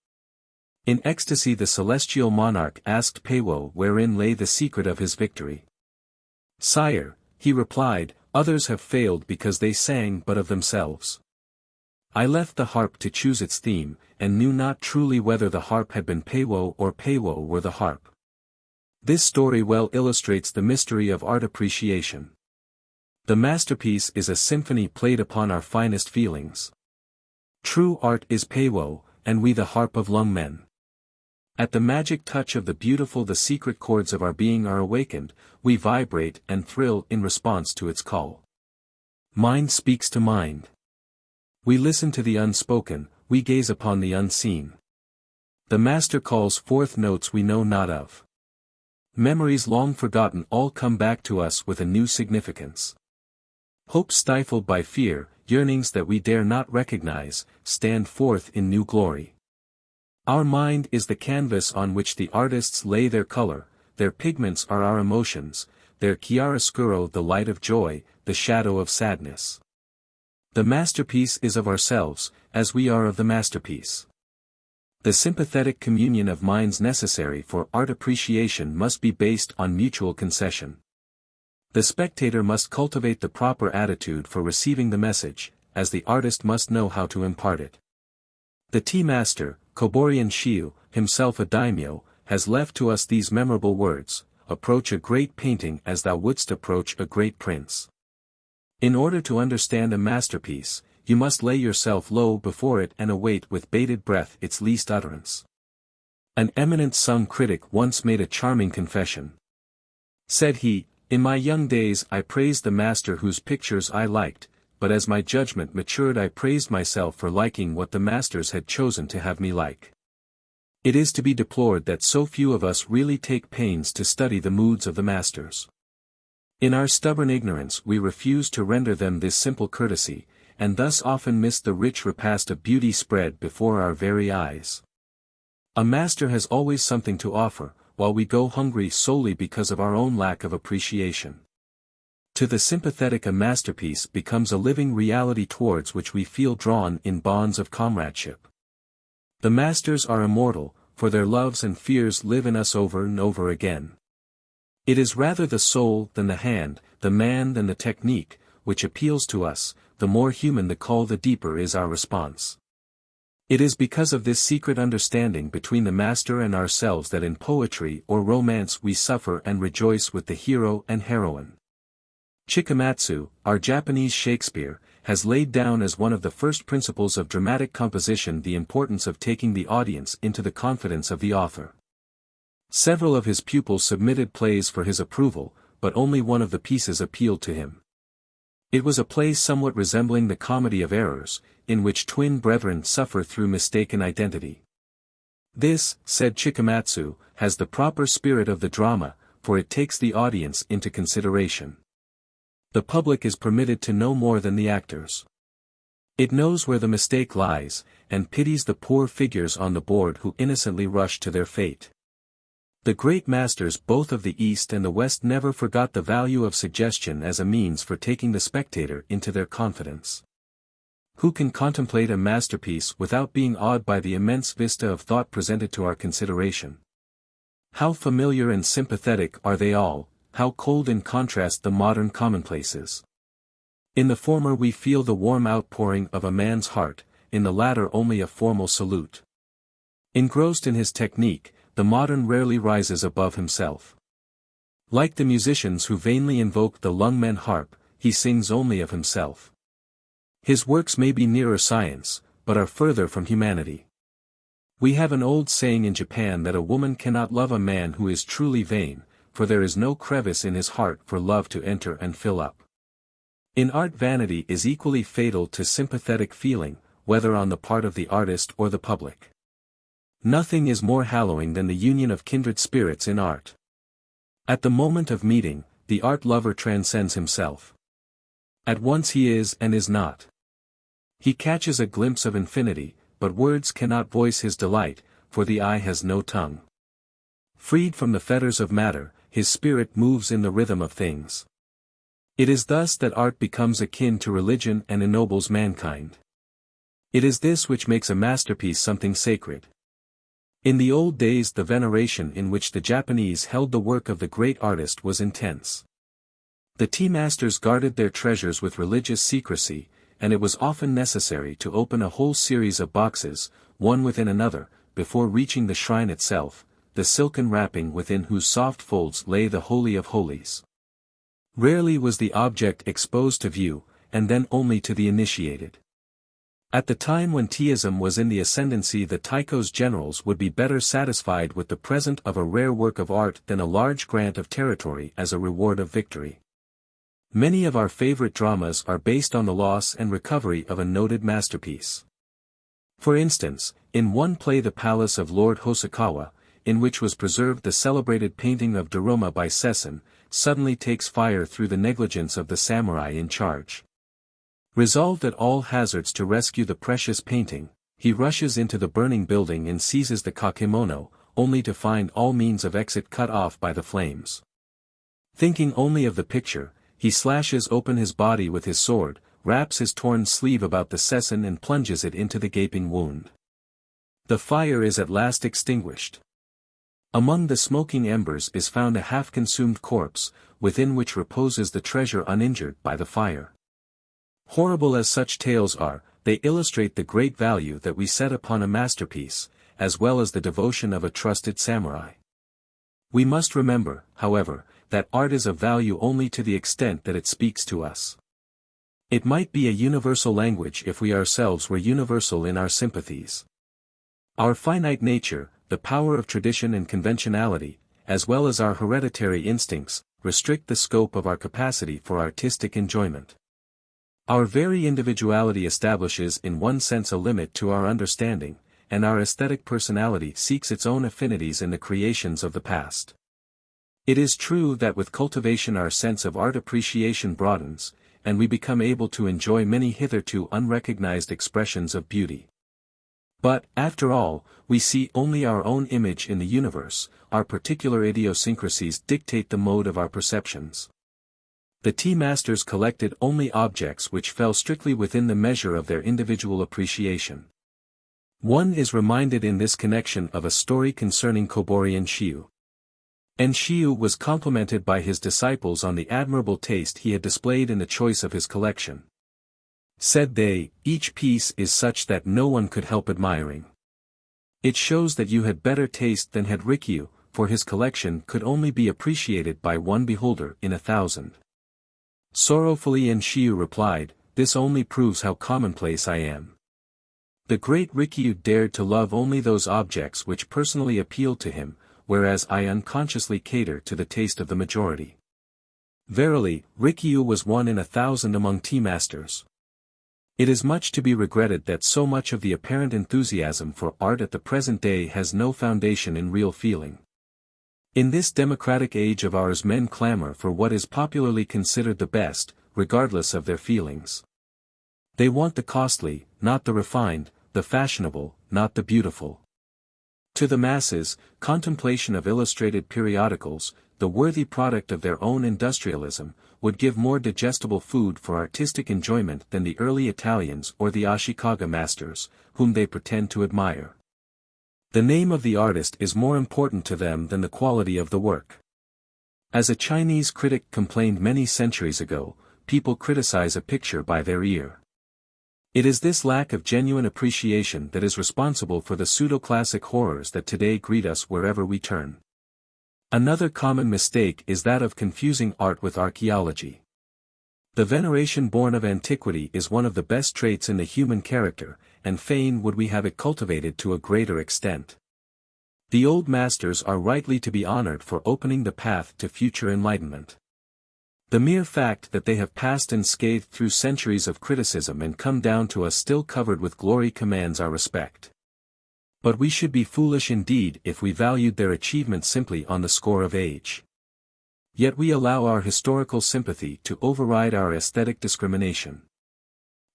In ecstasy the celestial monarch asked Peiwo wherein lay the secret of his victory. Sire, he replied, others have failed because they sang but of themselves. I left the harp to choose its theme, and knew not truly whether the harp had been Peiwo or Peiwo were the harp. This story well illustrates the mystery of art appreciation. The masterpiece is a symphony played upon our finest feelings. True art is Peiwo, and we the harp of Lungmen. At the magic touch of the beautiful the secret chords of our being are awakened, we vibrate and thrill in response to its call. Mind speaks to mind. We listen to the unspoken, we gaze upon the unseen. The master calls forth notes we know not of. Memories long forgotten all come back to us with a new significance. Hopes stifled by fear, yearnings that we dare not recognize, stand forth in new glory. Our mind is the canvas on which the artists lay their color, their pigments are our emotions, their chiaroscuro the light of joy, the shadow of sadness. The masterpiece is of ourselves, as we are of the masterpiece. The sympathetic communion of minds necessary for art appreciation must be based on mutual concession. The spectator must cultivate the proper attitude for receiving the message, as the artist must know how to impart it. The tea master, Koborian Shiu, himself a daimyo, has left to us these memorable words, approach a great painting as thou wouldst approach a great prince. In order to understand a masterpiece, you must lay yourself low before it and await with bated breath its least utterance. An eminent Sung critic once made a charming confession. Said he, in my young days I praised the master whose pictures I liked, but as my judgment matured I praised myself for liking what the masters had chosen to have me like. It is to be deplored that so few of us really take pains to study the moods of the masters. In our stubborn ignorance we refuse to render them this simple courtesy, and thus often miss the rich repast of beauty spread before our very eyes. A master has always something to offer, while we go hungry solely because of our own lack of appreciation. To the sympathetic a masterpiece becomes a living reality towards which we feel drawn in bonds of comradeship. The masters are immortal, for their loves and fears live in us over and over again. It is rather the soul than the hand, the man than the technique, which appeals to us. The more human the call, the deeper is our response. It is because of this secret understanding between the master and ourselves that in poetry or romance we suffer and rejoice with the hero and heroine. Chikamatsu, our Japanese Shakespeare, has laid down as one of the first principles of dramatic composition the importance of taking the audience into the confidence of the author. Several of his pupils submitted plays for his approval, but only one of the pieces appealed to him. It was a play somewhat resembling the Comedy of Errors, in which twin brethren suffer through mistaken identity. This, said Chikamatsu, has the proper spirit of the drama, for it takes the audience into consideration. The public is permitted to know more than the actors. It knows where the mistake lies, and pities the poor figures on the board who innocently rush to their fate. The great masters both of the East and the West never forgot the value of suggestion as a means for taking the spectator into their confidence. Who can contemplate a masterpiece without being awed by the immense vista of thought presented to our consideration? How familiar and sympathetic are they all, how cold in contrast the modern commonplaces. In the former we feel the warm outpouring of a man's heart, in the latter only a formal salute. Engrossed in his technique, the modern rarely rises above himself. Like the musicians who vainly invoke the lungmen harp, he sings only of himself. His works may be nearer science, but are further from humanity. We have an old saying in Japan that a woman cannot love a man who is truly vain, for there is no crevice in his heart for love to enter and fill up. In art vanity is equally fatal to sympathetic feeling, whether on the part of the artist or the public. Nothing is more hallowing than the union of kindred spirits in art. At the moment of meeting, the art lover transcends himself. At once he is and is not. He catches a glimpse of infinity, but words cannot voice his delight, for the eye has no tongue. Freed from the fetters of matter, his spirit moves in the rhythm of things. It is thus that art becomes akin to religion and ennobles mankind. It is this which makes a masterpiece something sacred. In the old days the veneration in which the Japanese held the work of the great artist was intense. The tea masters guarded their treasures with religious secrecy, and it was often necessary to open a whole series of boxes, one within another, before reaching the shrine itself, the silken wrapping within whose soft folds lay the Holy of Holies. Rarely was the object exposed to view, and then only to the initiated. At the time when Teaism was in the ascendancy the Taiko's generals would be better satisfied with the present of a rare work of art than a large grant of territory as a reward of victory. Many of our favorite dramas are based on the loss and recovery of a noted masterpiece. For instance, in one play The Palace of Lord Hosokawa, in which was preserved the celebrated painting of Daruma by Sessen, suddenly takes fire through the negligence of the samurai in charge. Resolved at all hazards to rescue the precious painting, he rushes into the burning building and seizes the kakemono, only to find all means of exit cut off by the flames. Thinking only of the picture, he slashes open his body with his sword, wraps his torn sleeve about the sessen and plunges it into the gaping wound. The fire is at last extinguished. Among the smoking embers is found a half-consumed corpse, within which reposes the treasure uninjured by the fire. Horrible as such tales are, they illustrate the great value that we set upon a masterpiece, as well as the devotion of a trusted samurai. We must remember, however, that art is of value only to the extent that it speaks to us. It might be a universal language if we ourselves were universal in our sympathies. Our finite nature, the power of tradition and conventionality, as well as our hereditary instincts, restrict the scope of our capacity for artistic enjoyment. Our very individuality establishes in one sense a limit to our understanding, and our aesthetic personality seeks its own affinities in the creations of the past. It is true that with cultivation our sense of art appreciation broadens, and we become able to enjoy many hitherto unrecognized expressions of beauty. But, after all, we see only our own image in the universe, our particular idiosyncrasies dictate the mode of our perceptions. The tea masters collected only objects which fell strictly within the measure of their individual appreciation. One is reminded in this connection of a story concerning Kobori Enshiu. Enshiu was complimented by his disciples on the admirable taste he had displayed in the choice of his collection. Said they, "Each piece is such that no one could help admiring. It shows that you had better taste than had Rikyu, for his collection could only be appreciated by one beholder in 1,000. Sorrowfully Enshiu replied, "This only proves how commonplace I am. The great Rikyu dared to love only those objects which personally appealed to him, whereas I unconsciously cater to the taste of the majority." Verily, Rikyu was one in 1,000 among tea masters. It is much to be regretted that so much of the apparent enthusiasm for art at the present day has no foundation in real feeling. In this democratic age of ours men clamor for what is popularly considered the best, regardless of their feelings. They want the costly, not the refined, the fashionable, not the beautiful. To the masses, contemplation of illustrated periodicals, the worthy product of their own industrialism, would give more digestible food for artistic enjoyment than the early Italians or the Ashikaga masters, whom they pretend to admire. The name of the artist is more important to them than the quality of the work. As a Chinese critic complained many centuries ago, people criticize a picture by their ear. It is this lack of genuine appreciation that is responsible for the pseudo-classic horrors that today greet us wherever we turn. Another common mistake is that of confusing art with archaeology. The veneration born of antiquity is one of the best traits in the human character, and fain would we have it cultivated to a greater extent. The old masters are rightly to be honored for opening the path to future enlightenment. The mere fact that they have passed unscathed through centuries of criticism and come down to us still covered with glory commands our respect. But we should be foolish indeed if we valued their achievements simply on the score of age. Yet we allow our historical sympathy to override our aesthetic discrimination.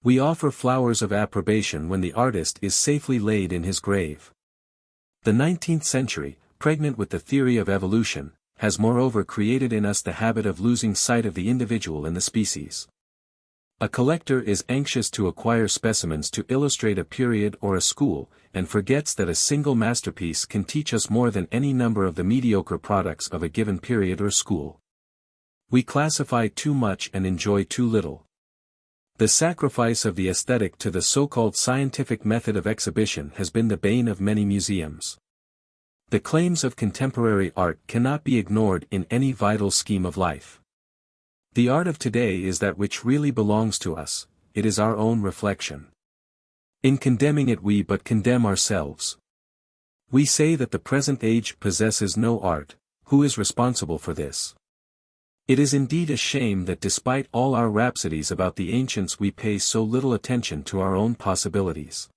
We offer flowers of approbation when the artist is safely laid in his grave. The 19th century, pregnant with the theory of evolution, has moreover created in us the habit of losing sight of the individual in the species. A collector is anxious to acquire specimens to illustrate a period or a school, and forgets that a single masterpiece can teach us more than any number of the mediocre products of a given period or school. We classify too much and enjoy too little. The sacrifice of the aesthetic to the so-called scientific method of exhibition has been the bane of many museums. The claims of contemporary art cannot be ignored in any vital scheme of life. The art of today is that which really belongs to us, it is our own reflection. In condemning it we but condemn ourselves. We say that the present age possesses no art. Who is responsible for this? It is indeed a shame that despite all our rhapsodies about the ancients we pay so little attention to our own possibilities.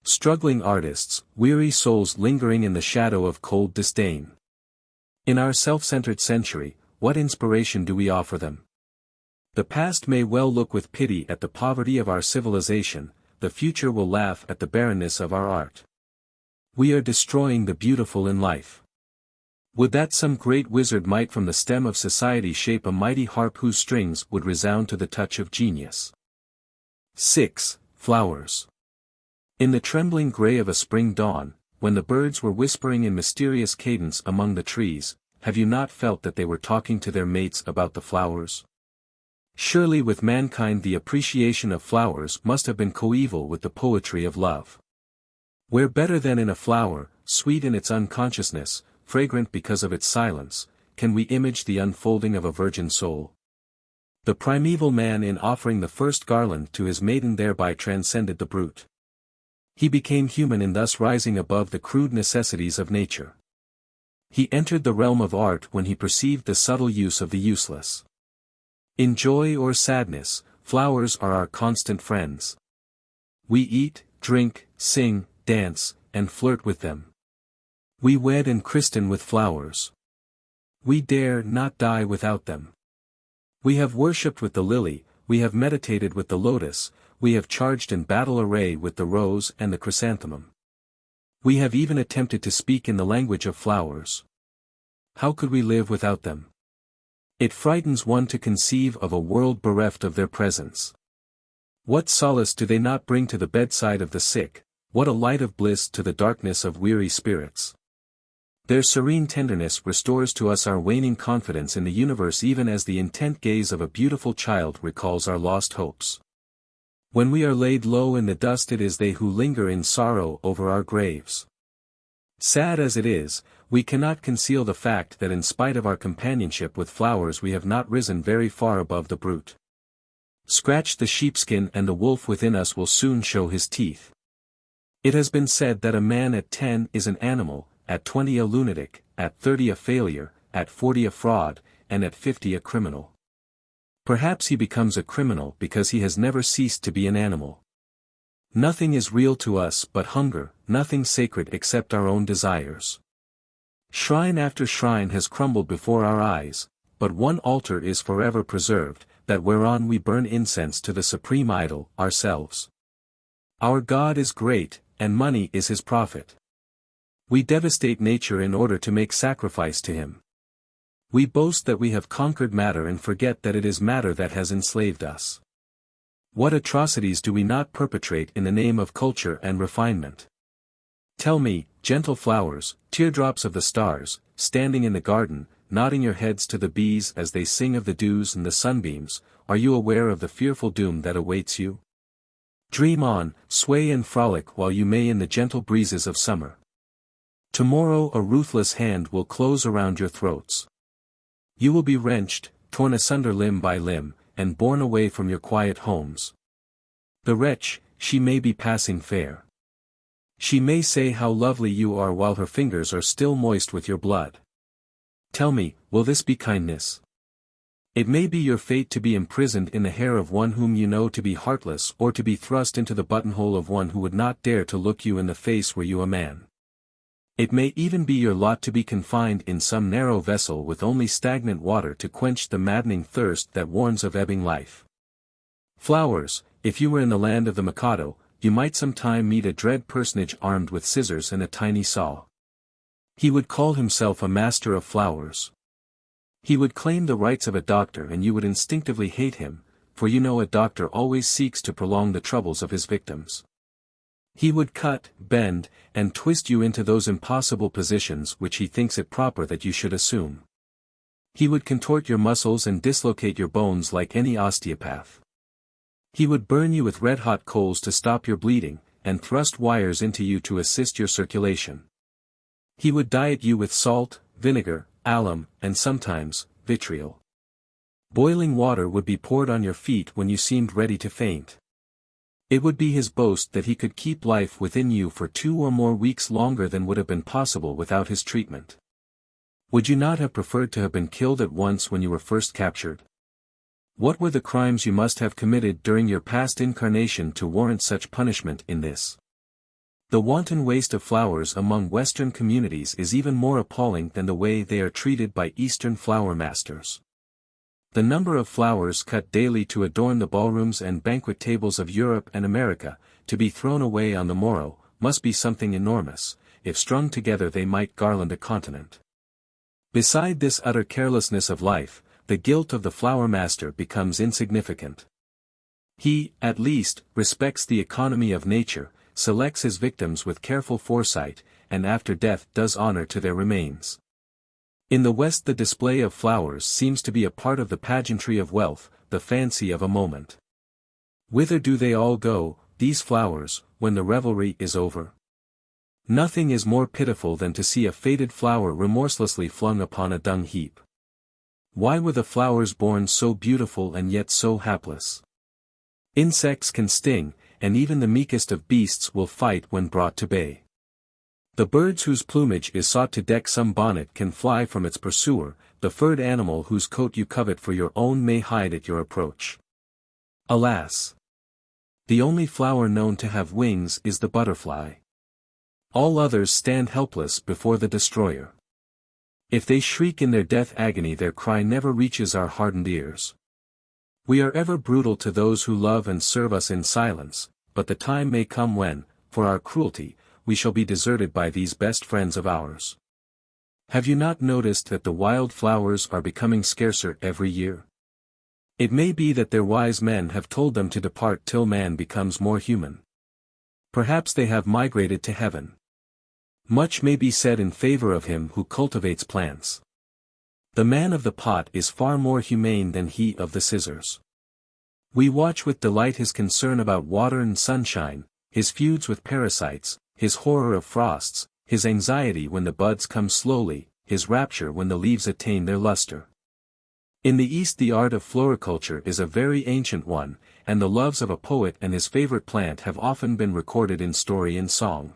Struggling artists, weary souls lingering in the shadow of cold disdain. In our self-centered century, what inspiration do we offer them? The past may well look with pity at the poverty of our civilization, the future will laugh at the barrenness of our art. We are destroying the beautiful in life. Would that some great wizard might from the stem of society shape a mighty harp whose strings would resound to the touch of genius. 6. Flowers. In the trembling gray of a spring dawn, when the birds were whispering in mysterious cadence among the trees, have you not felt that they were talking to their mates about the flowers? Surely with mankind the appreciation of flowers must have been coeval with the poetry of love. Where better than in a flower, sweet in its unconsciousness, fragrant because of its silence, can we image the unfolding of a virgin soul? The primeval man in offering the first garland to his maiden thereby transcended the brute. He became human in thus rising above the crude necessities of nature. He entered the realm of art when he perceived the subtle use of the useless. In joy or sadness, flowers are our constant friends. We eat, drink, sing, dance, and flirt with them. We wed and christen with flowers. We dare not die without them. We have worshipped with the lily, we have meditated with the lotus, we have charged in battle array with the rose and the chrysanthemum. We have even attempted to speak in the language of flowers. How could we live without them? It frightens one to conceive of a world bereft of their presence. What solace do they not bring to the bedside of the sick, what a light of bliss to the darkness of weary spirits. Their serene tenderness restores to us our waning confidence in the universe even as the intent gaze of a beautiful child recalls our lost hopes. When we are laid low in the dust it is they who linger in sorrow over our graves. Sad as it is, we cannot conceal the fact that in spite of our companionship with flowers we have not risen very far above the brute. Scratch the sheepskin and the wolf within us will soon show his teeth. It has been said that a man at 10 is an animal, at 20 a lunatic, at 30 a failure, at 40 a fraud, and at 50 a criminal. Perhaps he becomes a criminal because he has never ceased to be an animal. Nothing is real to us but hunger, nothing sacred except our own desires. Shrine after shrine has crumbled before our eyes, but one altar is forever preserved, that whereon we burn incense to the supreme idol, ourselves. Our God is great, and money is his prophet. We devastate nature in order to make sacrifice to him. We boast that we have conquered matter and forget that it is matter that has enslaved us. What atrocities do we not perpetrate in the name of culture and refinement? Tell me, gentle flowers, teardrops of the stars, standing in the garden, nodding your heads to the bees as they sing of the dews and the sunbeams, are you aware of the fearful doom that awaits you? Dream on, sway and frolic while you may in the gentle breezes of summer. Tomorrow a ruthless hand will close around your throats. You will be wrenched, torn asunder limb by limb, and borne away from your quiet homes. The wretch, she may be passing fair. She may say how lovely you are while her fingers are still moist with your blood. Tell me, will this be kindness? It may be your fate to be imprisoned in the hair of one whom you know to be heartless or to be thrust into the buttonhole of one who would not dare to look you in the face were you a man. It may even be your lot to be confined in some narrow vessel with only stagnant water to quench the maddening thirst that warns of ebbing life. Flowers, if you were in the land of the Mikado, you might sometime meet a dread personage armed with scissors and a tiny saw. He would call himself a master of flowers. He would claim the rights of a doctor and you would instinctively hate him, for you know a doctor always seeks to prolong the troubles of his victims. He would cut, bend, and twist you into those impossible positions which he thinks it proper that you should assume. He would contort your muscles and dislocate your bones like any osteopath. He would burn you with red-hot coals to stop your bleeding, and thrust wires into you to assist your circulation. He would diet you with salt, vinegar, alum, and sometimes, vitriol. Boiling water would be poured on your feet when you seemed ready to faint. It would be his boast that he could keep life within you for 2 or more weeks longer than would have been possible without his treatment. Would you not have preferred to have been killed at once when you were first captured? What were the crimes you must have committed during your past incarnation to warrant such punishment in this? The wanton waste of flowers among Western communities is even more appalling than the way they are treated by Eastern flower masters. The number of flowers cut daily to adorn the ballrooms and banquet tables of Europe and America, to be thrown away on the morrow, must be something enormous. If strung together they might garland a continent. Beside this utter carelessness of life, the guilt of the flower master becomes insignificant. He, at least, respects the economy of nature, selects his victims with careful foresight, and after death does honor to their remains. In the West the display of flowers seems to be a part of the pageantry of wealth, the fancy of a moment. Whither do they all go, these flowers, when the revelry is over? Nothing is more pitiful than to see a faded flower remorselessly flung upon a dung heap. Why were the flowers born so beautiful and yet so hapless? Insects can sting, and even the meekest of beasts will fight when brought to bay. The birds whose plumage is sought to deck some bonnet can fly from its pursuer, the furred animal whose coat you covet for your own may hide at your approach. Alas! The only flower known to have wings is the butterfly. All others stand helpless before the destroyer. If they shriek in their death agony, their cry never reaches our hardened ears. We are ever brutal to those who love and serve us in silence, but the time may come when, for our cruelty, we shall be deserted by these best friends of ours. Have you not noticed that the wild flowers are becoming scarcer every year? It may be that their wise men have told them to depart till man becomes more human. Perhaps they have migrated to heaven. Much may be said in favor of him who cultivates plants. The man of the pot is far more humane than he of the scissors. We watch with delight his concern about water and sunshine, his feuds with parasites, his horror of frosts, his anxiety when the buds come slowly, his rapture when the leaves attain their luster. In the East the art of floriculture is a very ancient one, and the loves of a poet and his favorite plant have often been recorded in story and song.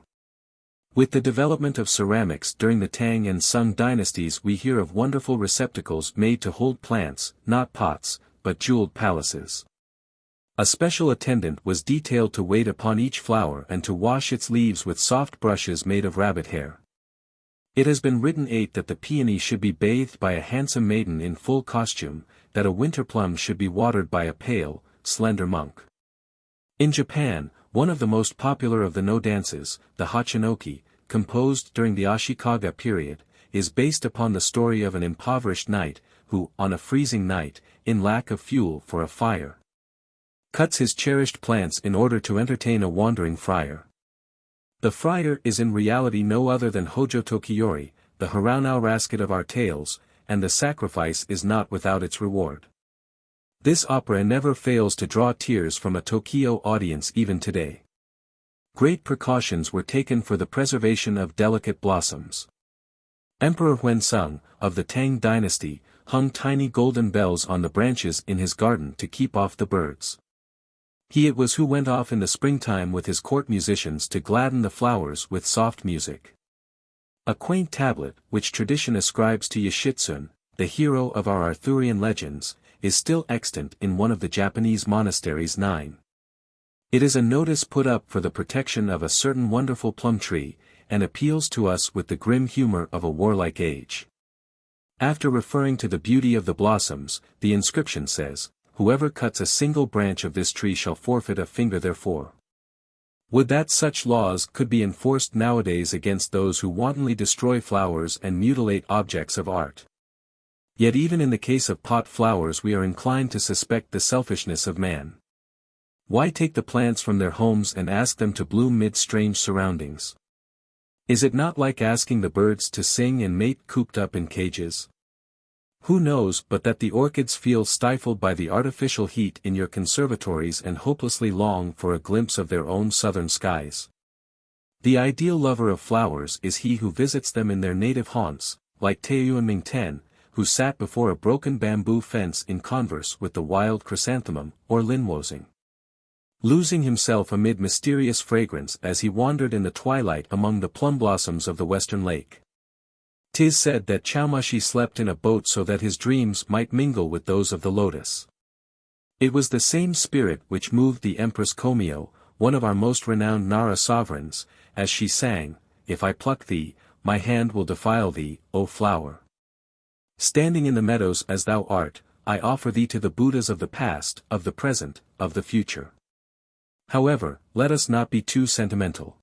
With the development of ceramics during the Tang and Sung dynasties, we hear of wonderful receptacles made to hold plants, not pots, but jeweled palaces. A special attendant was detailed to wait upon each flower and to wash its leaves with soft brushes made of rabbit hair. It has been written that the peony should be bathed by a handsome maiden in full costume, that a winter plum should be watered by a pale, slender monk. In Japan, one of the most popular of the No dances, the Hachinoki, composed during the Ashikaga period, is based upon the story of an impoverished knight, who, on a freezing night, in lack of fuel for a fire, cuts his cherished plants in order to entertain a wandering friar. The friar is in reality no other than Hojo Tokiyori, the Haranau Rasket of our tales, and the sacrifice is not without its reward. This opera never fails to draw tears from a Tokyo audience even today. Great precautions were taken for the preservation of delicate blossoms. Emperor Huensung, of the Tang dynasty, hung tiny golden bells on the branches in his garden to keep off the birds. He it was who went off in the springtime with his court musicians to gladden the flowers with soft music. A quaint tablet, which tradition ascribes to Yoshitsune, the hero of our Arthurian legends, is still extant in one of the Japanese monasteries 9. It is a notice put up for the protection of a certain wonderful plum tree, and appeals to us with the grim humor of a warlike age. After referring to the beauty of the blossoms, the inscription says, "Whoever cuts a single branch of this tree shall forfeit a finger therefore." Would that such laws could be enforced nowadays against those who wantonly destroy flowers and mutilate objects of art. Yet even in the case of pot flowers we are inclined to suspect the selfishness of man. Why take the plants from their homes and ask them to bloom mid strange surroundings? Is it not like asking the birds to sing and mate cooped up in cages? Who knows but that the orchids feel stifled by the artificial heat in your conservatories and hopelessly long for a glimpse of their own southern skies? The ideal lover of flowers is he who visits them in their native haunts, like Taoyuan Mingten, who sat before a broken bamboo fence in converse with the wild chrysanthemum, or linwosing, losing himself amid mysterious fragrance as he wandered in the twilight among the plum blossoms of the western lake. 'Tis said that Chaumashi slept in a boat so that his dreams might mingle with those of the lotus. It was the same spirit which moved the Empress Komio, one of our most renowned Nara sovereigns, as she sang, "If I pluck thee, my hand will defile thee, O flower. Standing in the meadows as thou art, I offer thee to the Buddhas of the past, of the present, of the future." However, let us not be too sentimental.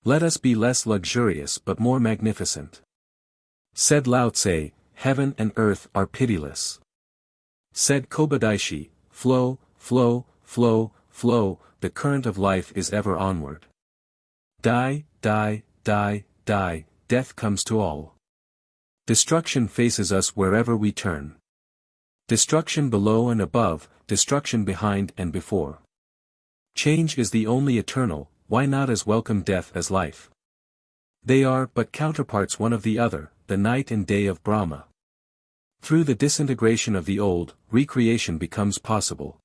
Let us be less luxurious but more magnificent. Said Lao Tse, "Heaven and earth are pitiless." Said Kobadaishi, "Flow, flow, flow, flow, the current of life is ever onward. Die, die, die, die, death comes to all. Destruction faces us wherever we turn. Destruction below and above, destruction behind and before. Change is the only eternal, why not as welcome death as life? They are but counterparts one of the other, the night and day of Brahma. Through the disintegration of the old, recreation becomes possible.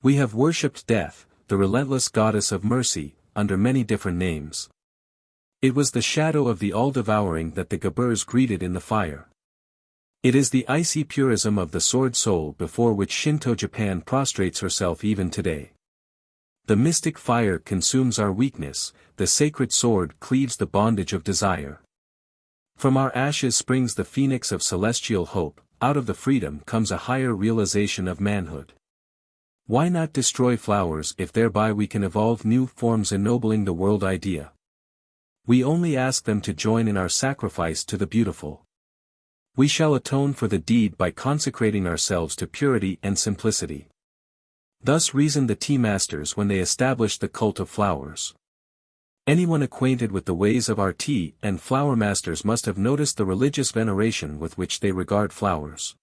We have worshipped death, the relentless goddess of mercy, under many different names. It was the shadow of the all-devouring that the Gaburs greeted in the fire. It is the icy purism of the sword soul before which Shinto Japan prostrates herself even today. The mystic fire consumes our weakness, the sacred sword cleaves the bondage of desire. From our ashes springs the phoenix of celestial hope, out of the freedom comes a higher realization of manhood. Why not destroy flowers if thereby we can evolve new forms ennobling the world idea? We only ask them to join in our sacrifice to the beautiful. We shall atone for the deed by consecrating ourselves to purity and simplicity. Thus reasoned the tea masters when they established the cult of flowers. Anyone acquainted with the ways of our tea and flower masters must have noticed the religious veneration with which they regard flowers.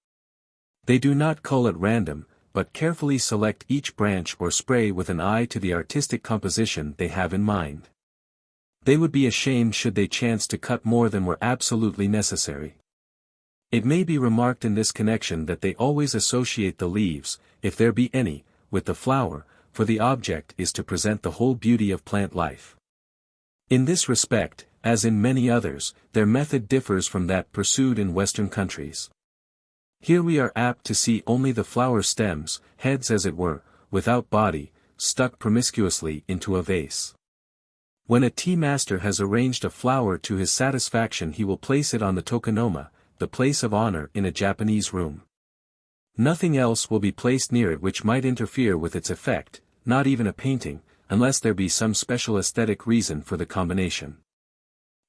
They do not cull at random, but carefully select each branch or spray with an eye to the artistic composition they have in mind. They would be ashamed should they chance to cut more than were absolutely necessary. It may be remarked in this connection that they always associate the leaves, if there be any, with the flower, for the object is to present the whole beauty of plant life. In this respect, as in many others, their method differs from that pursued in Western countries. Here we are apt to see only the flower stems, heads as it were, without body, stuck promiscuously into a vase. When a tea master has arranged a flower to his satisfaction, he will place it on the tokonoma, the place of honor in a Japanese room. Nothing else will be placed near it which might interfere with its effect, not even a painting, unless there be some special aesthetic reason for the combination.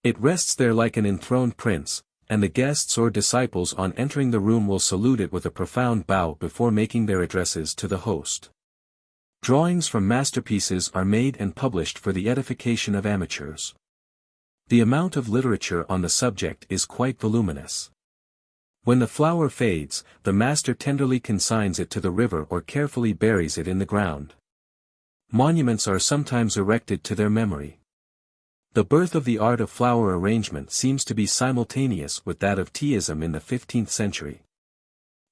It rests there like an enthroned prince, and the guests or disciples on entering the room will salute it with a profound bow before making their addresses to the host. Drawings from masterpieces are made and published for the edification of amateurs. The amount of literature on the subject is quite voluminous. When the flower fades, the master tenderly consigns it to the river or carefully buries it in the ground. Monuments are sometimes erected to their memory. The birth of the art of flower arrangement seems to be simultaneous with that of teaism in the 15th century.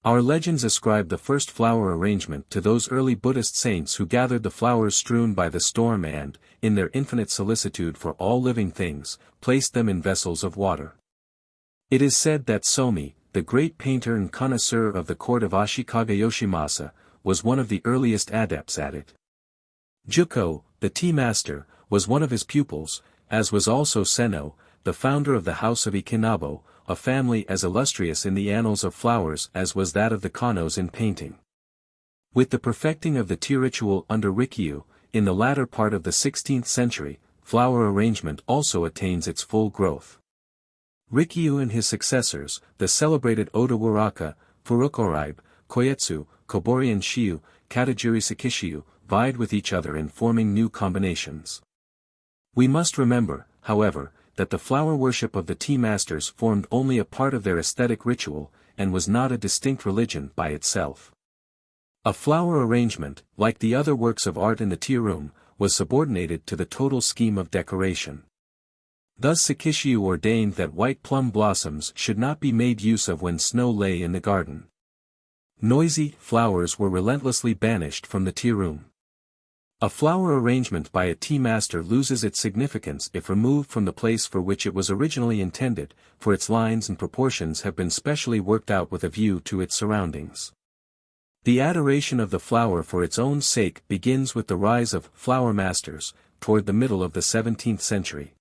Our legends ascribe the first flower arrangement to those early Buddhist saints who gathered the flowers strewn by the storm and, in their infinite solicitude for all living things, placed them in vessels of water. It is said that Somi, the great painter and connoisseur of the court of Ashikaga Yoshimasa, was one of the earliest adepts at it. Juko, the tea master, was one of his pupils, as was also Senno, the founder of the house of Ikinabo, a family as illustrious in the annals of flowers as was that of the Kanos in painting. With the perfecting of the tea ritual under Rikyu, in the latter part of the 16th century, flower arrangement also attains its full growth. Rikyu and his successors, the celebrated Odawaraka, Furukoribe, Koyetsu, Kobori and Shiyu, Katajiri Sakishiyu, vied with each other in forming new combinations. We must remember, however, that the flower worship of the tea masters formed only a part of their aesthetic ritual, and was not a distinct religion by itself. A flower arrangement, like the other works of art in the tea room, was subordinated to the total scheme of decoration. Thus Sakishiyu ordained that white plum blossoms should not be made use of when snow lay in the garden. Noisy flowers were relentlessly banished from the tea room. A flower arrangement by a tea master loses its significance if removed from the place for which it was originally intended, for its lines and proportions have been specially worked out with a view to its surroundings. The adoration of the flower for its own sake begins with the rise of flower masters, toward the middle of the 17th century.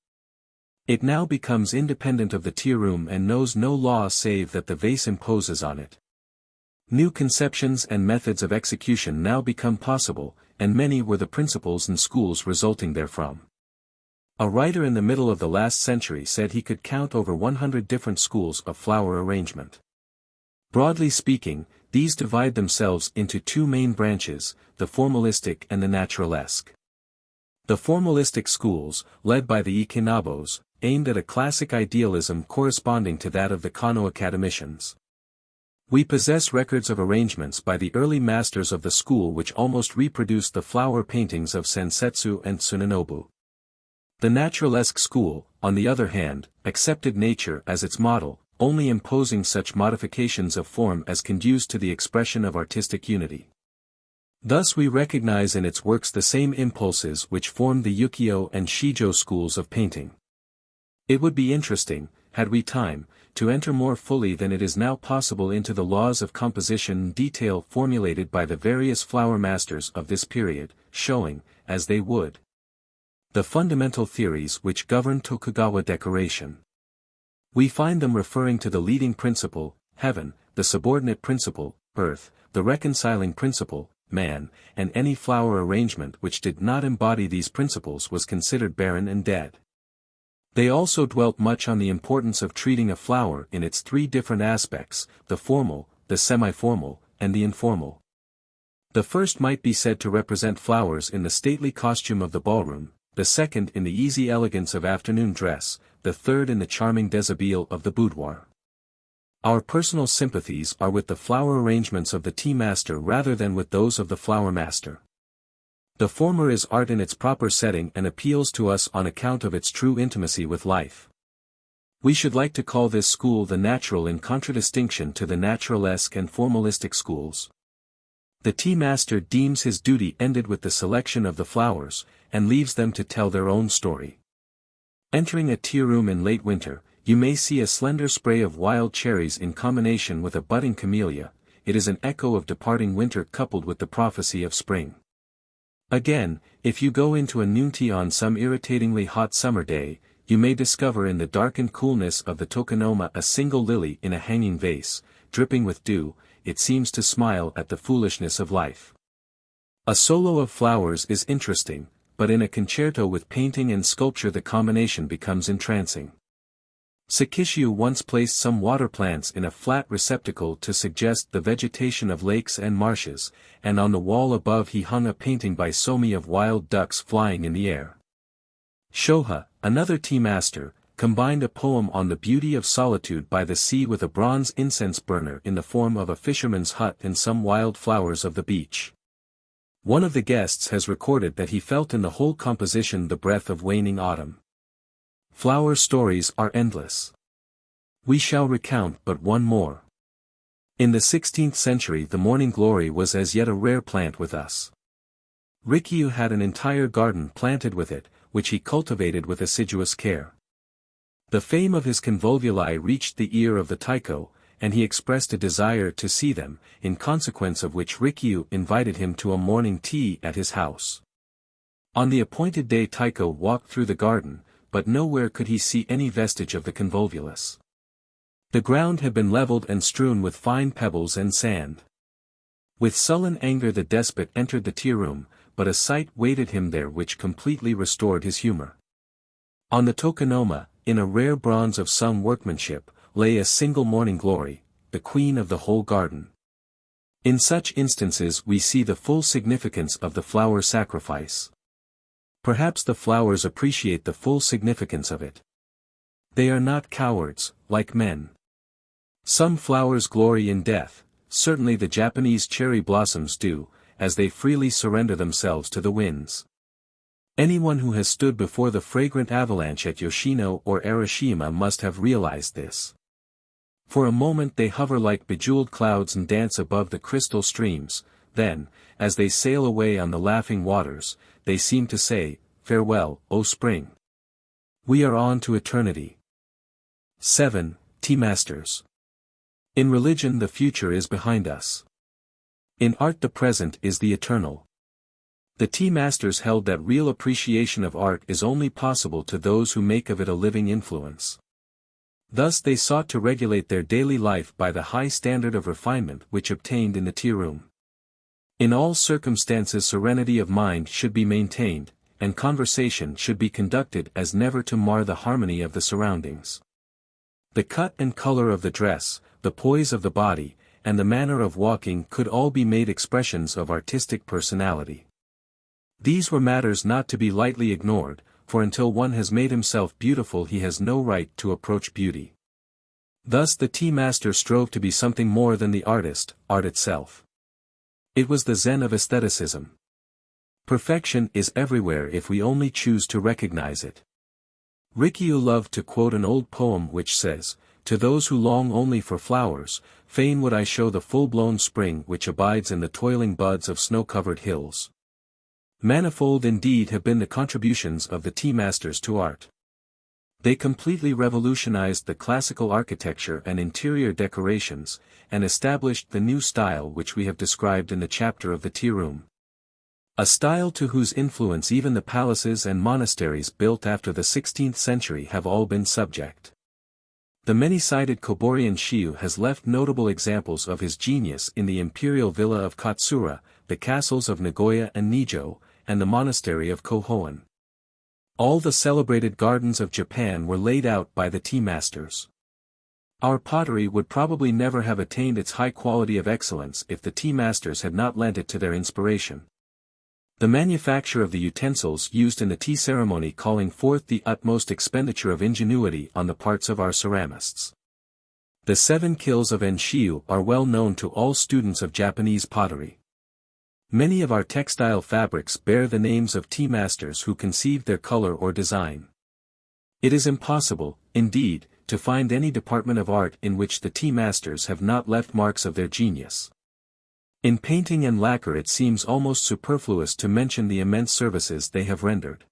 It now becomes independent of the tea room and knows no law save that the vase imposes on it. New conceptions and methods of execution now become possible, and many were the principles and schools resulting therefrom. A writer in the middle of the last century said he could count over 100 different schools of flower arrangement. Broadly speaking, these divide themselves into two main branches, the formalistic and the naturalesque. The formalistic schools, led by the Ikinabos, aimed at a classic idealism corresponding to that of the Kano academicians. We possess records of arrangements by the early masters of the school which almost reproduced the flower paintings of Sansetsu and Tsunenobu. The naturalesque school, on the other hand, accepted nature as its model, only imposing such modifications of form as conduced to the expression of artistic unity. Thus we recognize in its works the same impulses which formed the Ukiyo and Shijo schools of painting. It would be interesting, had we time, to enter more fully than it is now possible into the laws of composition and detail formulated by the various flower masters of this period, showing, as they would, the fundamental theories which govern Tokugawa decoration. We find them referring to the leading principle, heaven, the subordinate principle, earth, the reconciling principle, man, and any flower arrangement which did not embody these principles was considered barren and dead. They also dwelt much on the importance of treating a flower in its three different aspects, the formal, the semi-formal, and the informal. The first might be said to represent flowers in the stately costume of the ballroom, the second in the easy elegance of afternoon dress, the third in the charming déshabille of the boudoir. Our personal sympathies are with the flower arrangements of the tea master rather than with those of the flower master. The former is art in its proper setting and appeals to us on account of its true intimacy with life. We should like to call this school the natural in contradistinction to the naturalesque and formalistic schools. The tea master deems his duty ended with the selection of the flowers, and leaves them to tell their own story. Entering a tea room in late winter, you may see a slender spray of wild cherries in combination with a budding camellia. It is an echo of departing winter coupled with the prophecy of spring. Again, if you go into a noon tea on some irritatingly hot summer day, you may discover in the darkened coolness of the tokonoma a single lily in a hanging vase, dripping with dew. It seems to smile at the foolishness of life. A solo of flowers is interesting, but in a concerto with painting and sculpture the combination becomes entrancing. Sekishiu once placed some water plants in a flat receptacle to suggest the vegetation of lakes and marshes, and on the wall above he hung a painting by Somi of wild ducks flying in the air. Shoha, another tea master, combined a poem on the beauty of solitude by the sea with a bronze incense burner in the form of a fisherman's hut and some wild flowers of the beach. One of the guests has recorded that he felt in the whole composition the breath of waning autumn. Flower stories are endless. We shall recount but one more. In the 16th century the morning glory was as yet a rare plant with us. Rikiu had an entire garden planted with it, which he cultivated with assiduous care. The fame of his convolvuli reached the ear of the Taiko, and he expressed a desire to see them, in consequence of which Rikiu invited him to a morning tea at his house. On the appointed day Taiko walked through the garden, but nowhere could he see any vestige of the convolvulus. The ground had been leveled and strewn with fine pebbles and sand. With sullen anger the despot entered the tea-room, but a sight waited him there which completely restored his humor. On the tokonoma, in a rare bronze of some workmanship, lay a single morning glory, the queen of the whole garden. In such instances we see the full significance of the flower sacrifice. Perhaps the flowers appreciate the full significance of it. They are not cowards, like men. Some flowers glory in death, certainly the Japanese cherry blossoms do, as they freely surrender themselves to the winds. Anyone who has stood before the fragrant avalanche at Yoshino or Arashiyama must have realized this. For a moment they hover like bejeweled clouds and dance above the crystal streams, then, as they sail away on the laughing waters, they seem to say, "Farewell, O spring. We are on to eternity." 7. Tea masters. In religion the future is behind us. In art the present is the eternal. The tea masters held that real appreciation of art is only possible to those who make of it a living influence. Thus they sought to regulate their daily life by the high standard of refinement which obtained in the tea-room. In all circumstances serenity of mind should be maintained, and conversation should be conducted as never to mar the harmony of the surroundings. The cut and color of the dress, the poise of the body, and the manner of walking could all be made expressions of artistic personality. These were matters not to be lightly ignored, for until one has made himself beautiful he has no right to approach beauty. Thus the tea master strove to be something more than the artist, art itself. It was the Zen of aestheticism. Perfection is everywhere if we only choose to recognize it. Rikiu loved to quote an old poem which says, "To those who long only for flowers, fain would I show the full-blown spring which abides in the toiling buds of snow-covered hills." Manifold indeed have been the contributions of the tea masters to art. They completely revolutionized the classical architecture and interior decorations, and established the new style which we have described in the chapter of the tea room. A style to whose influence even the palaces and monasteries built after the 16th century have all been subject. The many-sided Koborian Shiyu has left notable examples of his genius in the imperial villa of Katsura, the castles of Nagoya and Nijo, and the monastery of Kohoen. All the celebrated gardens of Japan were laid out by the tea masters. Our pottery would probably never have attained its high quality of excellence if the tea masters had not lent it to their inspiration. The manufacture of the utensils used in the tea ceremony calling forth the utmost expenditure of ingenuity on the parts of our ceramists. The 7 kills of Enshiyu are well known to all students of Japanese pottery. Many of our textile fabrics bear the names of tea masters who conceived their color or design. It is impossible, indeed, to find any department of art in which the tea masters have not left marks of their genius. In painting and lacquer it seems almost superfluous to mention the immense services they have rendered.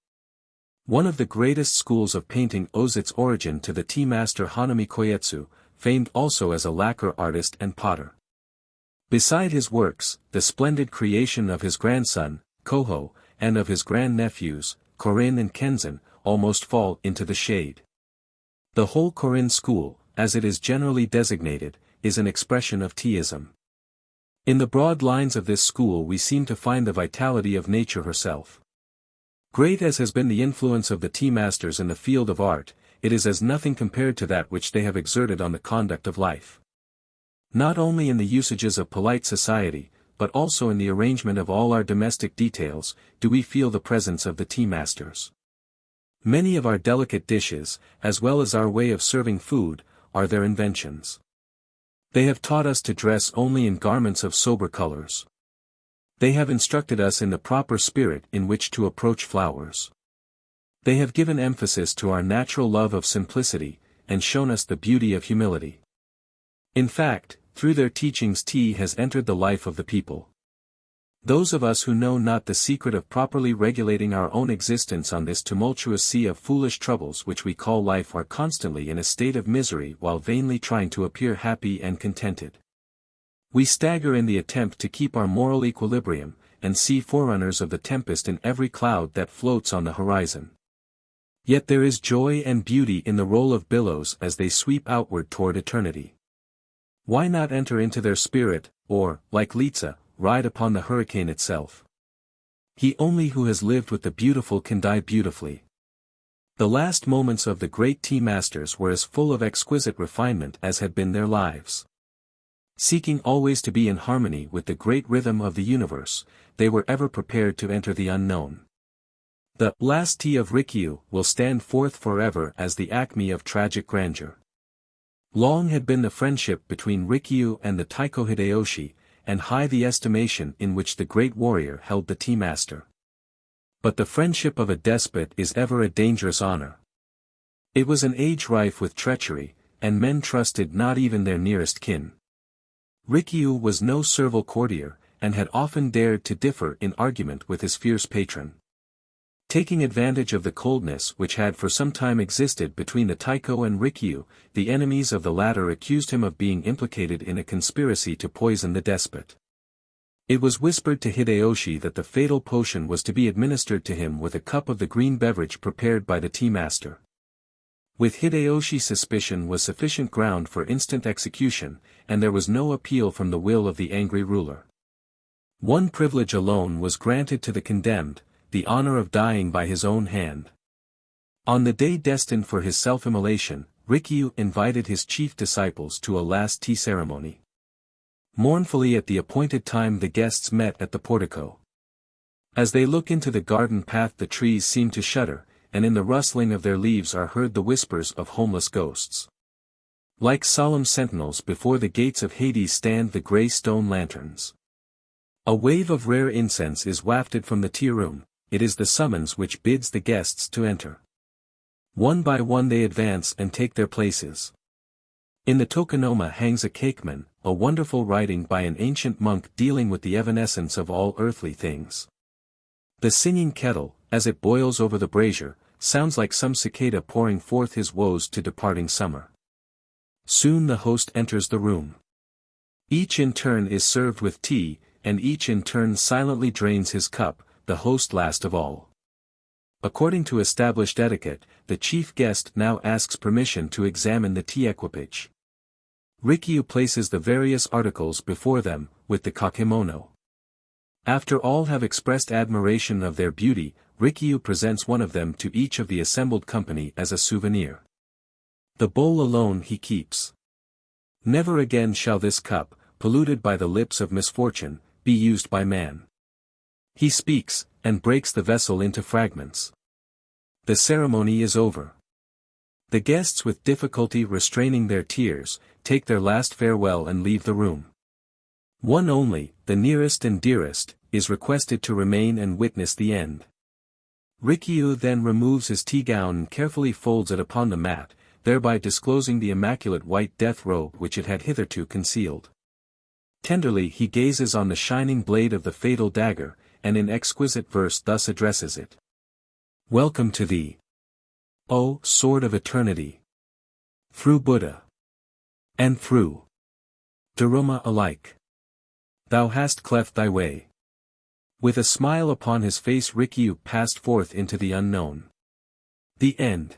One of the greatest schools of painting owes its origin to the tea master Hanami Koetsu, famed also as a lacquer artist and potter. Beside his works, the splendid creation of his grandson, Koho, and of his grandnephews, Korin and Kenzan, almost fall into the shade. The whole Korin school, as it is generally designated, is an expression of teaism. In the broad lines of this school we seem to find the vitality of nature herself. Great as has been the influence of the tea masters in the field of art, it is as nothing compared to that which they have exerted on the conduct of life. Not only in the usages of polite society, but also in the arrangement of all our domestic details, do we feel the presence of the tea masters. Many of our delicate dishes, as well as our way of serving food, are their inventions. They have taught us to dress only in garments of sober colors. They have instructed us in the proper spirit in which to approach flowers. They have given emphasis to our natural love of simplicity, and shown us the beauty of humility. In fact, through their teachings tea has entered the life of the people. Those of us who know not the secret of properly regulating our own existence on this tumultuous sea of foolish troubles which we call life are constantly in a state of misery while vainly trying to appear happy and contented. We stagger in the attempt to keep our moral equilibrium, and see forerunners of the tempest in every cloud that floats on the horizon. Yet there is joy and beauty in the roll of billows as they sweep outward toward eternity. Why not enter into their spirit, or, like Litsa, ride upon the hurricane itself? He only who has lived with the beautiful can die beautifully. The last moments of the great tea masters were as full of exquisite refinement as had been their lives. Seeking always to be in harmony with the great rhythm of the universe, they were ever prepared to enter the unknown. The last tea of Rikyu will stand forth forever as the acme of tragic grandeur. Long had been the friendship between Rikyu and the Taiko Hideyoshi, and high the estimation in which the great warrior held the tea master. But the friendship of a despot is ever a dangerous honor. It was an age rife with treachery, and men trusted not even their nearest kin. Rikyu was no servile courtier, and had often dared to differ in argument with his fierce patron. Taking advantage of the coldness which had for some time existed between the Taiko and Rikyu, the enemies of the latter accused him of being implicated in a conspiracy to poison the despot. It was whispered to Hideyoshi that the fatal potion was to be administered to him with a cup of the green beverage prepared by the tea master. With Hideyoshi suspicion was sufficient ground for instant execution, and there was no appeal from the will of the angry ruler. One privilege alone was granted to the condemned, the honor of dying by his own hand. On the day destined for his self-immolation, Rikyu invited his chief disciples to a last tea ceremony. Mournfully at the appointed time the guests met at the portico. As they look into the garden path the trees seem to shudder, and in the rustling of their leaves are heard the whispers of homeless ghosts. Like solemn sentinels before the gates of Hades stand the grey stone lanterns. A wave of rare incense is wafted from the tea room. It is the summons which bids the guests to enter. One by one they advance and take their places. In the tokonoma hangs a cakeman, a wonderful writing by an ancient monk dealing with the evanescence of all earthly things. The singing kettle, as it boils over the brazier, sounds like some cicada pouring forth his woes to departing summer. Soon the host enters the room. Each in turn is served with tea, and each in turn silently drains his cup, the host last of all. According to established etiquette, the chief guest now asks permission to examine the tea equipage. Rikyu places the various articles before them, with the kakemono. After all have expressed admiration of their beauty, Rikyu presents one of them to each of the assembled company as a souvenir. The bowl alone he keeps. Never again shall this cup, polluted by the lips of misfortune, be used by man. He speaks, and breaks the vessel into fragments. The ceremony is over. The guests, with difficulty restraining their tears, take their last farewell and leave the room. One only, the nearest and dearest, is requested to remain and witness the end. Rikyu then removes his tea gown and carefully folds it upon the mat, thereby disclosing the immaculate white death robe which it had hitherto concealed. Tenderly he gazes on the shining blade of the fatal dagger, and in exquisite verse thus addresses it. Welcome to thee, O sword of eternity! Through Buddha and through Dharma alike, thou hast cleft thy way. With a smile upon his face Rikyu passed forth into the unknown. The end.